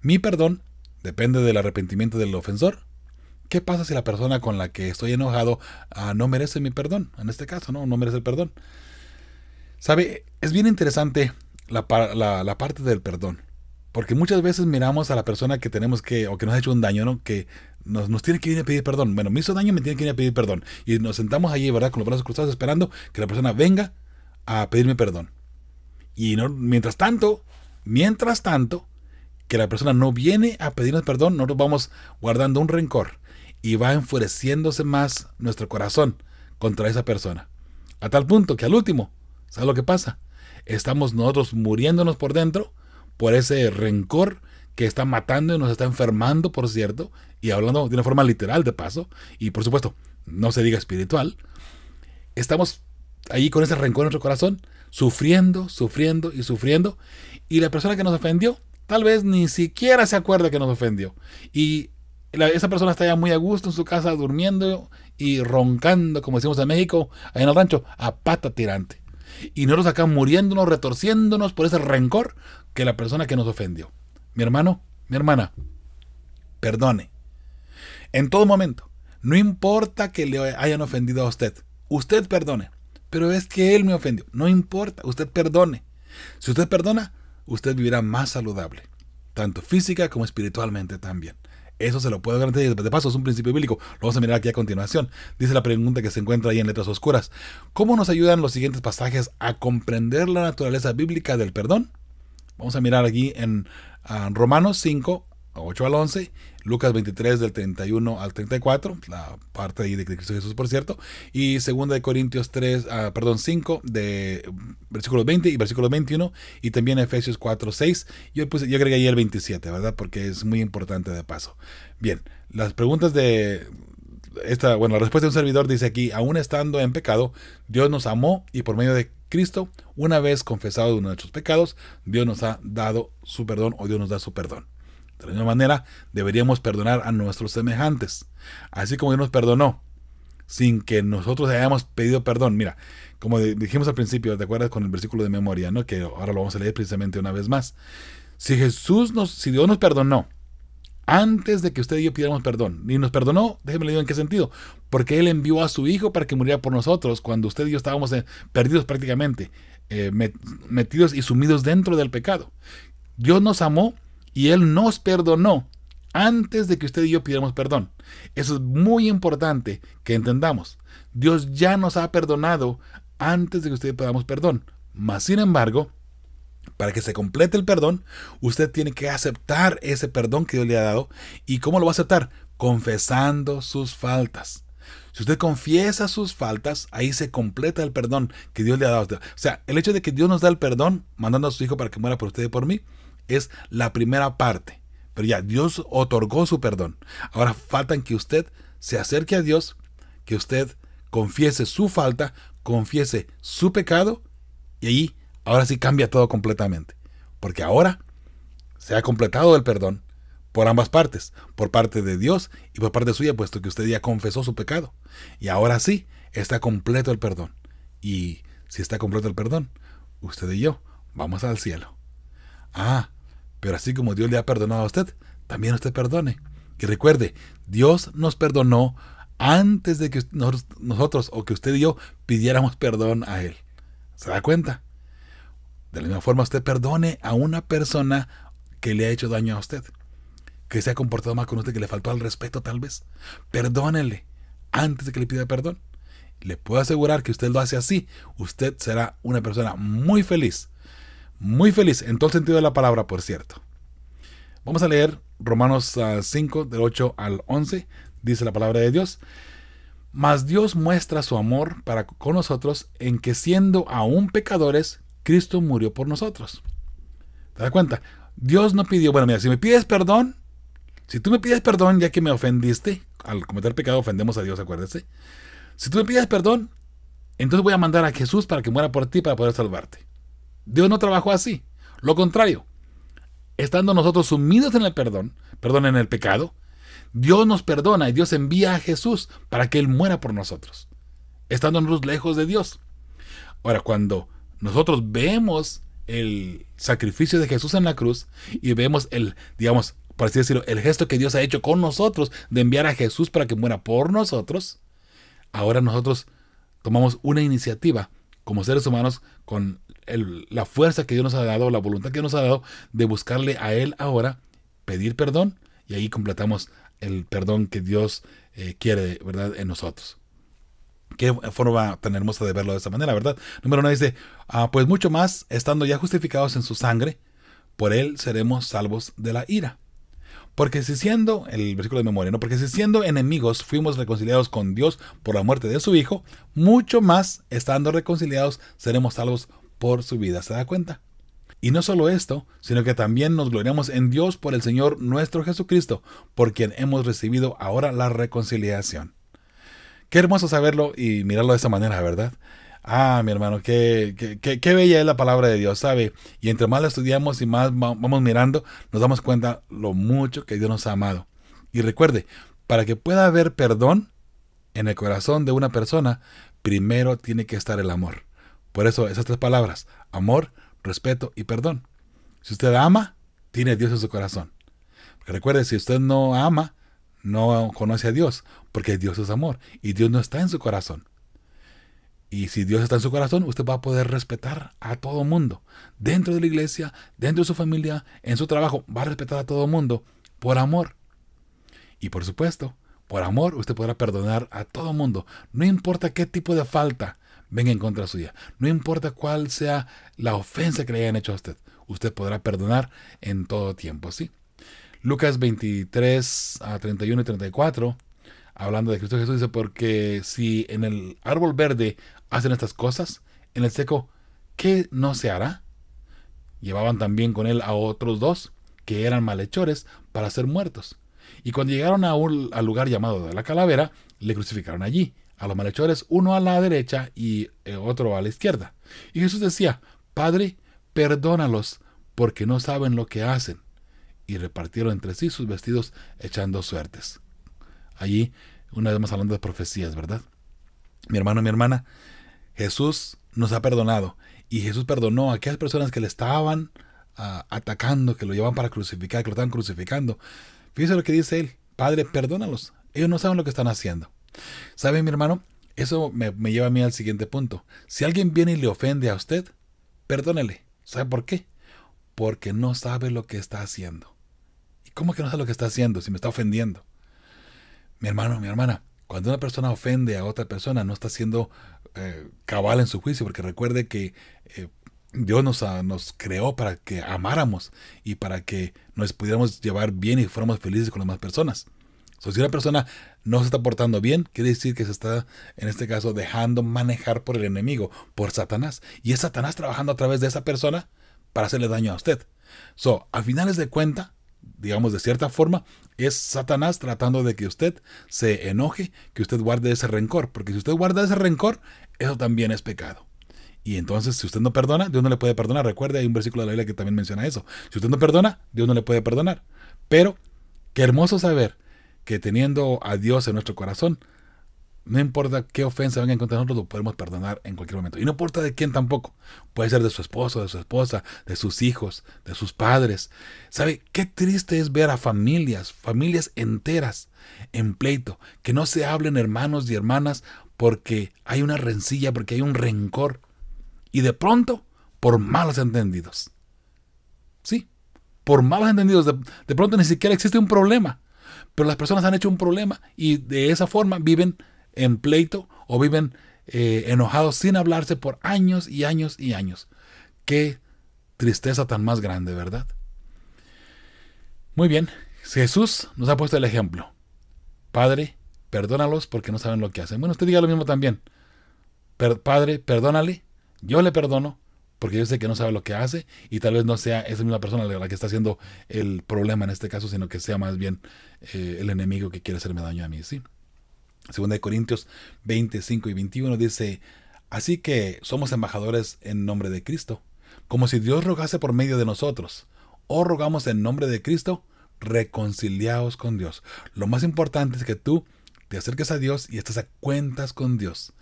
Mi perdón depende del arrepentimiento del ofensor. ¿Qué pasa si la persona con la que estoy enojado no merece mi perdón? En este caso, no merece el perdón. ¿Sabe? Es bien interesante la parte del perdón. Porque muchas veces miramos a la persona que tenemos o que nos ha hecho un daño, ¿no? Que nos tiene que ir a pedir perdón. Bueno, me hizo daño, me tiene que ir a pedir perdón. Y nos sentamos allí, ¿verdad? Con los brazos cruzados esperando que la persona venga a pedirme perdón. Y no, mientras tanto, que la persona no viene a pedirnos perdón, nosotros vamos guardando un rencor y va enfureciéndose más nuestro corazón contra esa persona. A tal punto que al último, ¿sabes lo que pasa? Estamos nosotros muriéndonos por dentro por ese rencor que está matando y nos está enfermando, por cierto, y hablando de una forma literal de paso, y por supuesto, no se diga espiritual. Estamos ahí con ese rencor en nuestro corazón, sufriendo, y la persona que nos ofendió tal vez ni siquiera se acuerda que nos ofendió. Y esa persona está ya muy a gusto en su casa durmiendo y roncando, como decimos en México, ahí en el rancho, a pata tirante. Y nosotros acá muriéndonos, retorciéndonos por ese rencor que la persona que nos ofendió. Mi hermano, mi hermana, perdone. En todo momento, no importa que le hayan ofendido a usted perdone. Pero es que él me ofendió. No importa, usted perdone. Si usted perdona, usted vivirá más saludable, tanto física como espiritualmente también. Eso se lo puedo garantizar. De paso, es un principio bíblico. Lo vamos a mirar aquí a continuación. Dice la pregunta que se encuentra ahí en letras oscuras. ¿Cómo nos ayudan los siguientes pasajes a comprender la naturaleza bíblica del perdón? Vamos a mirar aquí en Romanos 5, 8 al 11, Lucas 23 del 31 al 34, la parte ahí de Cristo Jesús, por cierto, y 2 Corintios 5 de versículos 20 y versículos 21, y también Efesios 4, 6. Yo agregué ahí el 27, ¿verdad? Porque es muy importante de paso. Bien, las preguntas de la respuesta de un servidor dice aquí: aún estando en pecado, Dios nos amó y por medio de Cristo, una vez confesado nuestros pecados, Dios nos ha dado su perdón, o Dios nos da su perdón. De la misma manera, deberíamos perdonar a nuestros semejantes, así como Dios nos perdonó, sin que nosotros hayamos pedido perdón. Mira, como dijimos al principio, ¿te acuerdas con el versículo de memoria, no? Que ahora lo vamos a leer precisamente una vez más. Si Dios nos perdonó antes de que usted y yo pidiéramos perdón, y nos perdonó, déjeme le digo en qué sentido, porque Él envió a su Hijo para que muriera por nosotros cuando usted y yo estábamos perdidos prácticamente, metidos y sumidos dentro del pecado. Dios nos amó y Él nos perdonó antes de que usted y yo pidiéramos perdón. Eso es muy importante que entendamos. Dios ya nos ha perdonado antes de que usted y yo pidamos perdón. Mas, sin embargo, para que se complete el perdón, usted tiene que aceptar ese perdón que Dios le ha dado. ¿Y cómo lo va a aceptar? Confesando sus faltas. Si usted confiesa sus faltas, ahí se completa el perdón que Dios le ha dado. O sea, el hecho de que Dios nos da el perdón, mandando a su Hijo para que muera por usted y por mí, es la primera parte. Pero ya, Dios otorgó su perdón. Ahora falta que usted se acerque a Dios, que usted confiese su falta, confiese su pecado Y ahí, ahora sí cambia todo completamente. Porque ahora se ha completado el perdón por ambas partes, por parte de Dios y por parte suya, puesto que usted ya confesó su pecado. Y ahora sí, está completo el perdón. Y si está completo el perdón, usted y yo vamos al cielo. Ah, pero así como Dios le ha perdonado a usted, también usted perdone. Y recuerde, Dios nos perdonó antes de que nosotros o que usted y yo pidiéramos perdón a Él. ¿Se da cuenta? De la misma forma, usted perdone a una persona que le ha hecho daño a usted, que se ha comportado mal con usted, que le faltó al respeto tal vez. Perdónele antes de que le pida perdón. Le puedo asegurar que usted lo hace así, usted será una persona muy feliz en todo el sentido de la palabra, por cierto. Vamos a leer Romanos 5, del 8 al 11, dice la palabra de Dios. Mas Dios muestra su amor para con nosotros en que siendo aún pecadores, Cristo murió por nosotros. ¿Te das cuenta? Dios no pidió, bueno, mira, si me pides perdón, si tú me pides perdón ya que me ofendiste, al cometer pecado ofendemos a Dios, acuérdese. Si tú me pides perdón, entonces voy a mandar a Jesús para que muera por ti para poder salvarte. Dios no trabajó así. Lo contrario, estando nosotros sumidos en el perdón, en el pecado, Dios nos perdona y Dios envía a Jesús para que Él muera por nosotros, estando nosotros lejos de Dios. Ahora, cuando nosotros vemos el sacrificio de Jesús en la cruz y vemos el, digamos, por así decirlo, el gesto que Dios ha hecho con nosotros de enviar a Jesús para que muera por nosotros, ahora nosotros tomamos una iniciativa como seres humanos con la fuerza que Dios nos ha dado, la voluntad que Dios nos ha dado de buscarle a Él ahora, pedir perdón, y ahí completamos el perdón que Dios quiere, ¿verdad?, en nosotros. Qué forma tan hermosa de verlo de esta manera, ¿verdad? Número 1 dice, pues mucho más, estando ya justificados en su sangre, por Él seremos salvos de la ira. Porque si siendo, el versículo de memoria, ¿no? Porque si siendo enemigos fuimos reconciliados con Dios por la muerte de su Hijo, mucho más, estando reconciliados, seremos salvos por su vida. ¿Se da cuenta? Y no solo esto, sino que también nos gloriamos en Dios por el Señor nuestro Jesucristo, por quien hemos recibido ahora la reconciliación. Qué hermoso saberlo y mirarlo de esa manera, ¿verdad? Mi hermano, qué bella es la palabra de Dios, ¿sabe? Y entre más la estudiamos y más vamos mirando, nos damos cuenta lo mucho que Dios nos ha amado. Y recuerde, para que pueda haber perdón en el corazón de una persona, primero tiene que estar el amor. Por eso esas tres palabras, amor, respeto y perdón. Si usted ama, tiene a Dios en su corazón. Porque recuerde, si usted no ama, no conoce a Dios, porque Dios es amor y Dios no está en su corazón. Y si Dios está en su corazón, usted va a poder respetar a todo mundo. Dentro de la iglesia, dentro de su familia, en su trabajo, va a respetar a todo mundo por amor. Y por supuesto, por amor usted podrá perdonar a todo mundo. No importa qué tipo de falta venga en contra suya. No importa cuál sea la ofensa que le hayan hecho a usted. Usted podrá perdonar en todo tiempo, ¿sí? Lucas 23, 31 y 34, hablando de Cristo Jesús, dice, porque si en el árbol verde hacen estas cosas, en el seco, ¿qué no se hará? Llevaban también con él a otros dos, que eran malhechores, para ser muertos. Y cuando llegaron al lugar llamado de la Calavera, le crucificaron allí, a los malhechores, uno a la derecha y otro a la izquierda. Y Jesús decía, Padre, perdónalos, porque no saben lo que hacen. Y repartieron entre sí sus vestidos, echando suertes. Allí, una vez más hablando de profecías, ¿verdad? Mi hermano, mi hermana, Jesús nos ha perdonado. Y Jesús perdonó a aquellas personas que le estaban atacando, que lo llevaban para crucificar, que lo estaban crucificando. Fíjese lo que dice él. Padre, perdónalos. Ellos no saben lo que están haciendo. ¿Sabe, mi hermano? Eso me lleva a mí al siguiente punto. Si alguien viene y le ofende a usted, perdónele. ¿Sabe por qué? Porque no sabe lo que está haciendo. ¿Y cómo que no sabe lo que está haciendo si me está ofendiendo? Mi hermano, mi hermana, cuando una persona ofende a otra persona, no está siendo cabal en su juicio, porque recuerde que Dios nos creó para que amáramos y para que nos pudiéramos llevar bien y fuéramos felices con las demás personas. Si una persona no se está portando bien, quiere decir que se está, en este caso, dejando manejar por el enemigo, por Satanás. Y es Satanás trabajando a través de esa persona para hacerle daño a usted. A finales de cuenta, digamos de cierta forma, es Satanás tratando de que usted se enoje, que usted guarde ese rencor. Porque si usted guarda ese rencor, eso también es pecado. Y entonces, si usted no perdona, Dios no le puede perdonar. Recuerde, hay un versículo de la Biblia que también menciona eso. Si usted no perdona, Dios no le puede perdonar. Pero, qué hermoso saber que teniendo a Dios en nuestro corazón, no importa qué ofensa venga en contra de nosotros, lo podemos perdonar en cualquier momento. Y no importa de quién tampoco. Puede ser de su esposo, de su esposa, de sus hijos, de sus padres. ¿Sabe qué triste es ver a familias enteras en pleito? Que no se hablen hermanos y hermanas porque hay una rencilla, porque hay un rencor. Y de pronto, por malos entendidos. Sí, por malos entendidos. De pronto ni siquiera existe un problema. Pero las personas han hecho un problema y de esa forma viven en pleito o viven enojados sin hablarse por años y años y años. Qué tristeza tan más grande, ¿verdad? Muy bien, Jesús nos ha puesto el ejemplo. Padre, perdónalos porque no saben lo que hacen. Bueno, usted diga lo mismo también. Padre, perdónale, yo le perdono porque yo sé que no sabe lo que hace y tal vez no sea esa misma persona la que está haciendo el problema en este caso, sino que sea más bien el enemigo que quiere hacerme daño a mí, ¿sí? Segunda de Corintios 25 y 21 dice, así que somos embajadores en nombre de Cristo, como si Dios rogase por medio de nosotros, o rogamos en nombre de Cristo, reconciliaos con Dios. Lo más importante es que tú te acerques a Dios y estés a cuentas con Dios.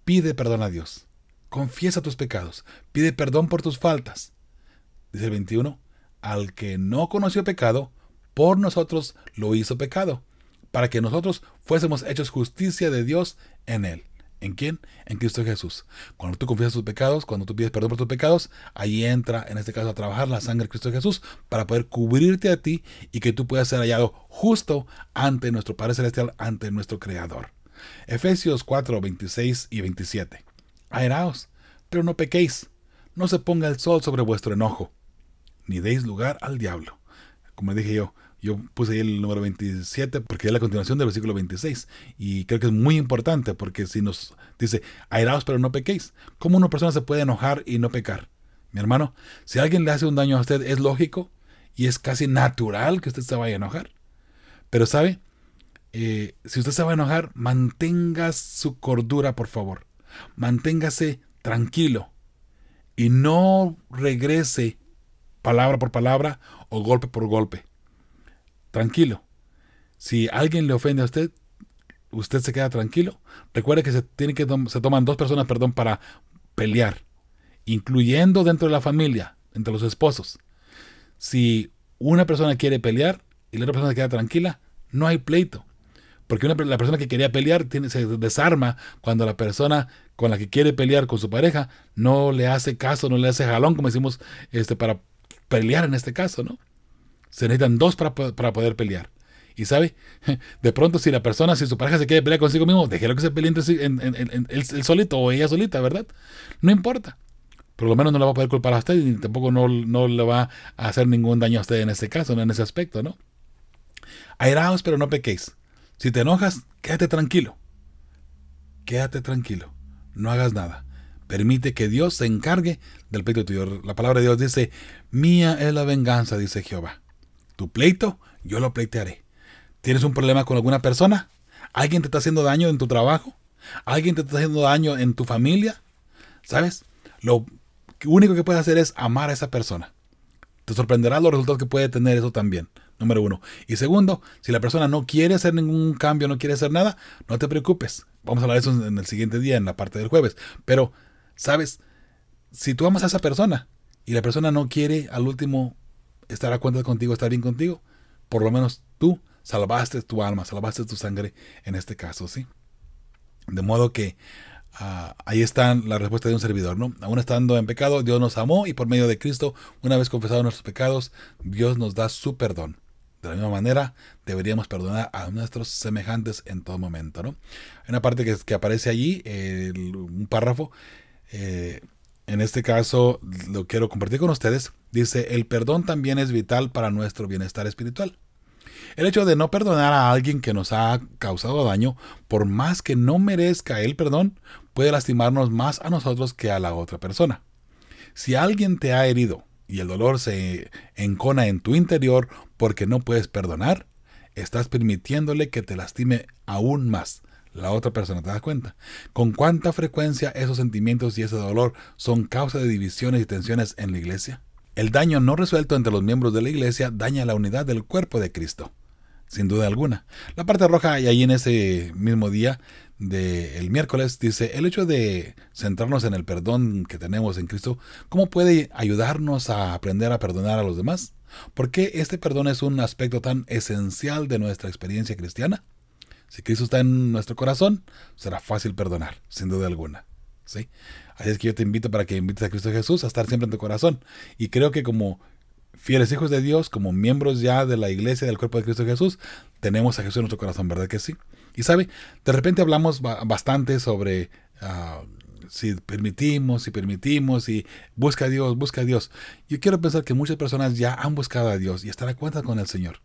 Pide perdón a Dios, confiesa tus pecados, pide perdón por tus faltas. Dice el 21, al que no conoció pecado, por nosotros lo hizo pecado, para que nosotros fuésemos hechos justicia de Dios en él. ¿En quién? En Cristo Jesús. Cuando tú confiesas tus pecados, cuando tú pides perdón por tus pecados, ahí entra, en este caso, a trabajar la sangre de Cristo Jesús para poder cubrirte a ti y que tú puedas ser hallado justo ante nuestro Padre Celestial, ante nuestro Creador. Efesios 4, 26 y 27. Airaos, pero no pequéis. No se ponga el sol sobre vuestro enojo, ni deis lugar al diablo. Como dije yo puse ahí el número 27 porque es la continuación del versículo 26 y creo que es muy importante porque si nos dice airaos pero no pequéis, ¿cómo una persona se puede enojar y no pecar? Mi hermano, si alguien le hace un daño a usted es lógico y es casi natural que usted se vaya a enojar, pero ¿sabe? Si usted se va a enojar, mantenga su cordura, por favor, manténgase tranquilo y no regrese palabra por palabra o golpe por golpe. Tranquilo. Si alguien le ofende a usted, usted se queda tranquilo. Recuerde que se toman dos personas, para pelear, incluyendo dentro de la familia, entre los esposos. Si una persona quiere pelear y la otra persona se queda tranquila, no hay pleito. Porque la persona que quería pelear se desarma cuando la persona con la que quiere pelear con su pareja no le hace caso, no le hace jalón, como decimos, para pelear en este caso, ¿no? Se necesitan dos para poder pelear. Y sabe, de pronto si su pareja se quiere pelear consigo mismo, déjelo que se pelee entre sí, él solito o ella solita, ¿verdad? No importa. Por lo menos no le va a poder culpar a usted y tampoco no le va a hacer ningún daño a usted en ese caso, no en ese aspecto, ¿no? Airaos, pero no pequéis. Si te enojas, quédate tranquilo. Quédate tranquilo. No hagas nada. Permite que Dios se encargue del pleito tuyo. La palabra de Dios dice, mía es la venganza, dice Jehová. Tu pleito, yo lo pleitearé. ¿Tienes un problema con alguna persona? ¿Alguien te está haciendo daño en tu trabajo? ¿Alguien te está haciendo daño en tu familia? ¿Sabes? Lo único que puedes hacer es amar a esa persona. Te sorprenderá los resultados que puede tener eso también. Número 1. Y segundo, si la persona no quiere hacer ningún cambio, no quiere hacer nada, no te preocupes. Vamos a hablar de eso en el siguiente día, en la parte del jueves. Pero, ¿sabes? Si tú amas a esa persona y la persona no quiere al último estar a cuenta contigo, estar bien contigo, por lo menos tú salvaste tu alma, salvaste tu sangre en este caso, ¿sí? De modo que ahí está la respuesta de un servidor, ¿no? Aún estando en pecado, Dios nos amó y por medio de Cristo, una vez confesados nuestros pecados, Dios nos da su perdón. De la misma manera, deberíamos perdonar a nuestros semejantes en todo momento, ¿no? Hay una parte que aparece allí, un párrafo, en este caso lo quiero compartir con ustedes. Dice, el perdón también es vital para nuestro bienestar espiritual. El hecho de no perdonar a alguien que nos ha causado daño, por más que no merezca el perdón, puede lastimarnos más a nosotros que a la otra persona. Si alguien te ha herido y el dolor se encona en tu interior porque no puedes perdonar, estás permitiéndole que te lastime aún más. la otra persona, ¿te das cuenta? ¿Con cuánta frecuencia esos sentimientos y ese dolor son causa de divisiones y tensiones en la iglesia? El daño no resuelto entre los miembros de la iglesia daña la unidad del cuerpo de Cristo, sin duda alguna. La parte roja, y ahí en ese mismo día del miércoles, dice, el hecho de centrarnos en el perdón que tenemos en Cristo, ¿cómo puede ayudarnos a aprender a perdonar a los demás? ¿Por qué este perdón es un aspecto tan esencial de nuestra experiencia cristiana? Si Cristo está en nuestro corazón, será fácil perdonar, sin duda alguna. ¿Sí? Así es que yo te invito para que invites a Cristo Jesús a estar siempre en tu corazón. Y creo que como fieles hijos de Dios, como miembros ya de la iglesia del cuerpo de Cristo Jesús, tenemos a Jesús en nuestro corazón, ¿verdad que sí? Y sabe, de repente hablamos bastante sobre si permitimos, y busca a Dios, busca a Dios. Yo quiero pensar que muchas personas ya han buscado a Dios y están a cuenta con el Señor.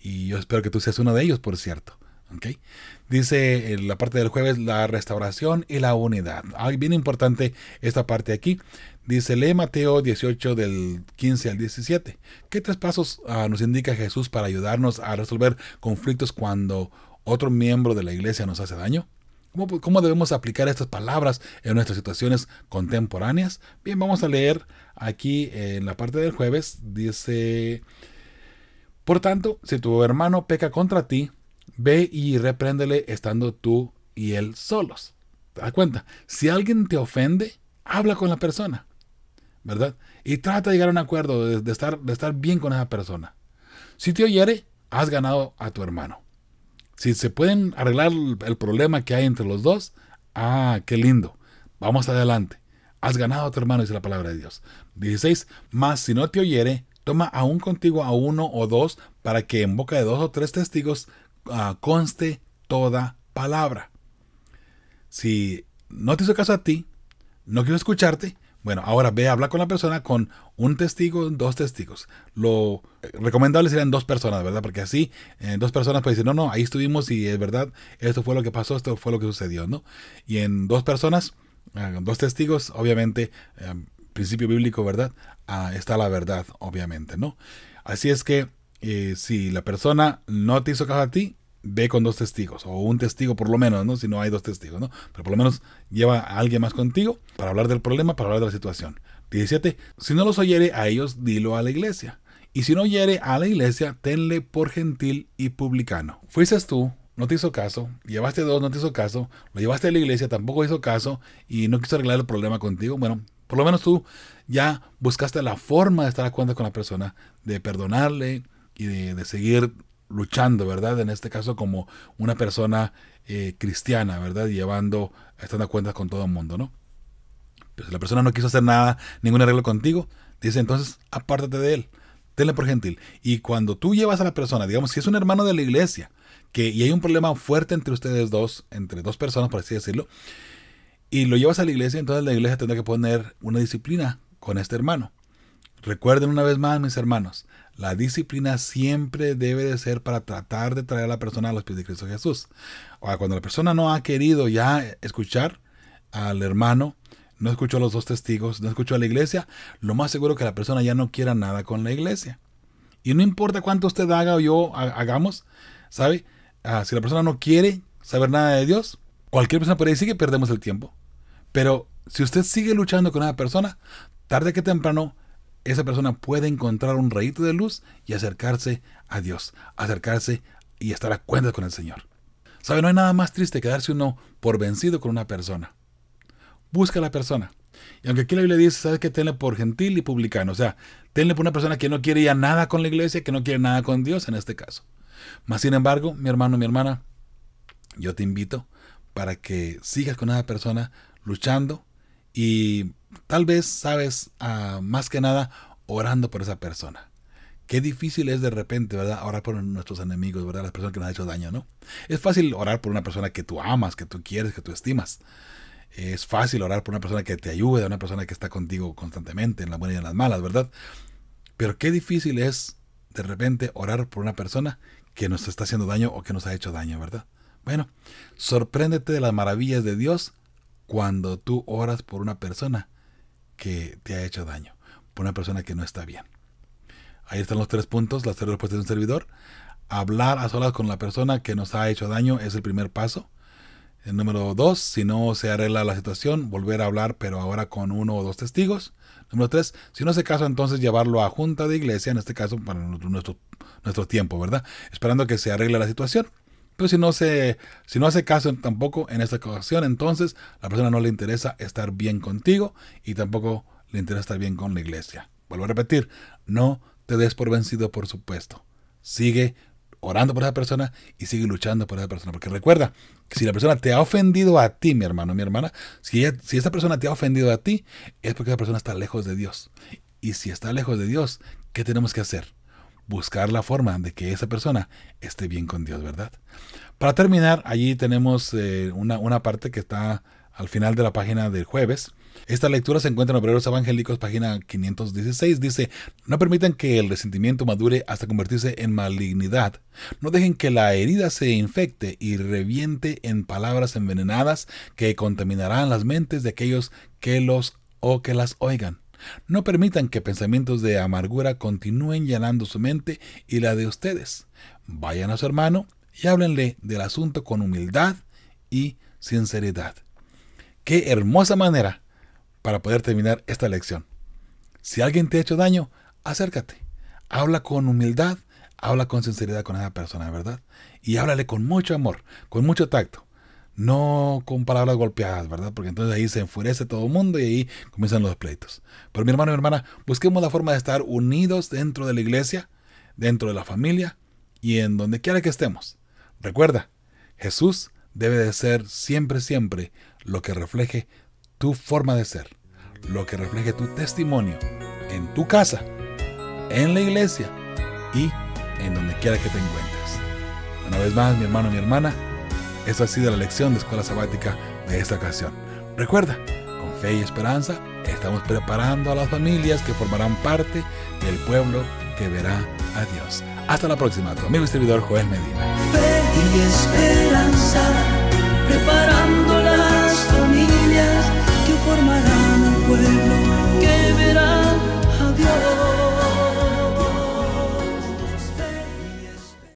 Y yo espero que tú seas uno de ellos, por cierto. ¿Okay? Dice en la parte del jueves la restauración y la unidad. Bien importante esta parte aquí. Dice, lee Mateo 18 del 15 al 17. ¿Qué tres pasos nos indica Jesús para ayudarnos a resolver conflictos cuando otro miembro de la iglesia nos hace daño? ¿Cómo debemos aplicar estas palabras en nuestras situaciones contemporáneas? Bien, vamos a leer aquí en la parte del jueves. Dice, por tanto, si tu hermano peca contra ti, ve y repréndele estando tú y él solos. ¿Te das cuenta? Si alguien te ofende, habla con la persona, ¿verdad? Y trata de llegar a un acuerdo, de estar bien con esa persona. Si te oyere, has ganado a tu hermano. Si se pueden arreglar el problema que hay entre los dos, qué lindo. Vamos adelante. Has ganado a tu hermano, dice la palabra de Dios. 16. Mas si no te oyere, toma aún contigo a uno o dos, para que en boca de 2 o 3 testigos conste toda palabra. Si no te hizo caso a ti, no quiero escucharte, bueno, ahora ve a hablar con la persona con un testigo, 2 testigos. Lo recomendable serían 2 personas, ¿verdad? Porque así 2 personas pueden decir, no, ahí estuvimos y es verdad, esto fue lo que pasó, esto fue lo que sucedió, ¿no? Y en 2 personas, 2 testigos, obviamente, principio bíblico, ¿verdad? Está la verdad, obviamente, ¿no? Así es que si la persona no te hizo caso a ti, ve con 2 testigos, o un testigo por lo menos, ¿no? Si no hay 2 testigos, ¿no? Pero por lo menos lleva a alguien más contigo para hablar del problema, para hablar de la situación. 17. Si no los oyere a ellos, dilo a la iglesia. Y si no oyere a la iglesia, tenle por gentil y publicano. Fuiste tú, no te hizo caso, llevaste 2, no te hizo caso, lo llevaste a la iglesia, tampoco hizo caso, y no quiso arreglar el problema contigo. Bueno, por lo menos tú ya buscaste la forma de estar a cuenta con la persona, de perdonarle y de seguir luchando, ¿verdad? En este caso como una persona cristiana, ¿verdad? Estando a cuenta con todo el mundo, ¿no? Pero si la persona no quiso hacer nada, ningún arreglo contigo, dice entonces, apártate de él, tenle por gentil. Y cuando tú llevas a la persona, digamos, si es un hermano de la iglesia, y hay un problema fuerte entre ustedes dos, entre 2 personas, por así decirlo, y lo llevas a la iglesia, entonces la iglesia tendrá que poner una disciplina con este hermano. Recuerden una vez más, mis hermanos, la disciplina siempre debe de ser para tratar de traer a la persona a los pies de Cristo Jesús. Ahora, cuando la persona no ha querido ya escuchar al hermano, no escuchó a los 2 testigos, no escuchó a la iglesia, lo más seguro es que la persona ya no quiera nada con la iglesia. Y no importa cuánto usted haga o yo hagamos, ¿sabe? Si la persona no quiere saber nada de Dios, cualquier persona puede decir que perdemos el tiempo. Pero si usted sigue luchando con esa persona, tarde que temprano, esa persona puede encontrar un rayito de luz y acercarse a Dios, acercarse y estar a cuenta con el Señor. ¿Sabe? No hay nada más triste que darse uno por vencido con una persona. Busca a la persona. Y aunque aquí la Biblia dice, ¿sabes qué? Tenle por gentil y publicano. O sea, tenle por una persona que no quiere ya nada con la iglesia, que no quiere nada con Dios en este caso. Mas sin embargo, mi hermano, mi hermana, yo te invito para que sigas con esa persona luchando y tal vez, sabes, más que nada, orando por esa persona. Qué difícil es de repente, ¿verdad? Orar por nuestros enemigos, ¿verdad? Las personas que nos han hecho daño, ¿no? Es fácil orar por una persona que tú amas, que tú quieres, que tú estimas. Es fácil orar por una persona que te ayude, una persona que está contigo constantemente, en las buenas y en las malas, ¿verdad? Pero qué difícil es, de repente, orar por una persona que nos está haciendo daño o que nos ha hecho daño, ¿verdad? Bueno, sorpréndete de las maravillas de Dios cuando tú oras por una persona que te ha hecho daño, por una persona que no está bien. Ahí están los 3 puntos, las 3 respuestas de un servidor. Hablar a solas con la persona que nos ha hecho daño es el primer paso. El número 2, si no se arregla la situación, volver a hablar, pero ahora con 1 o 2 testigos. Número 3, si no se casa, entonces llevarlo a junta de iglesia, en este caso para nuestro tiempo, ¿verdad? Esperando que se arregle la situación. Pero si no hace caso tampoco en esta ocasión, entonces la persona no le interesa estar bien contigo y tampoco le interesa estar bien con la iglesia. Vuelvo a repetir, no te des por vencido, por supuesto. Sigue orando por esa persona y sigue luchando por esa persona. Porque recuerda que si la persona te ha ofendido a ti, mi hermano, mi hermana, si esa persona te ha ofendido a ti, es porque esa persona está lejos de Dios. Y si está lejos de Dios, ¿qué tenemos que hacer? Buscar la forma de que esa persona esté bien con Dios, ¿verdad? Para terminar, allí tenemos una parte que está al final de la página del jueves. Esta lectura se encuentra en Obreros Evangélicos, página 516. Dice: no permitan que el resentimiento madure hasta convertirse en malignidad. No dejen que la herida se infecte y reviente en palabras envenenadas que contaminarán las mentes de aquellos que las oigan. No permitan que pensamientos de amargura continúen llenando su mente y la de ustedes. Vayan a su hermano y háblenle del asunto con humildad y sinceridad. Qué hermosa manera para poder terminar esta lección. Si alguien te ha hecho daño, acércate. Habla con humildad, habla con sinceridad con esa persona, ¿verdad? Y háblale con mucho amor, con mucho tacto. No con palabras golpeadas, ¿verdad? Porque entonces ahí se enfurece todo el mundo y ahí comienzan los pleitos. Pero mi hermano y mi hermana, busquemos la forma de estar unidos dentro de la iglesia, dentro de la familia y en donde quiera que estemos. Recuerda, Jesús debe de ser siempre, siempre lo que refleje tu forma de ser, lo que refleje tu testimonio en tu casa, en la iglesia y en donde quiera que te encuentres. Una vez más, mi hermano, mi hermana, esta ha sido la lección de Escuela Sabática de esta ocasión. Recuerda, con fe y esperanza, estamos preparando a las familias que formarán parte del pueblo que verá a Dios. Hasta la próxima, tu amigo y servidor Joel Medina. Fe y esperanza, preparando las familias que formarán un pueblo que verá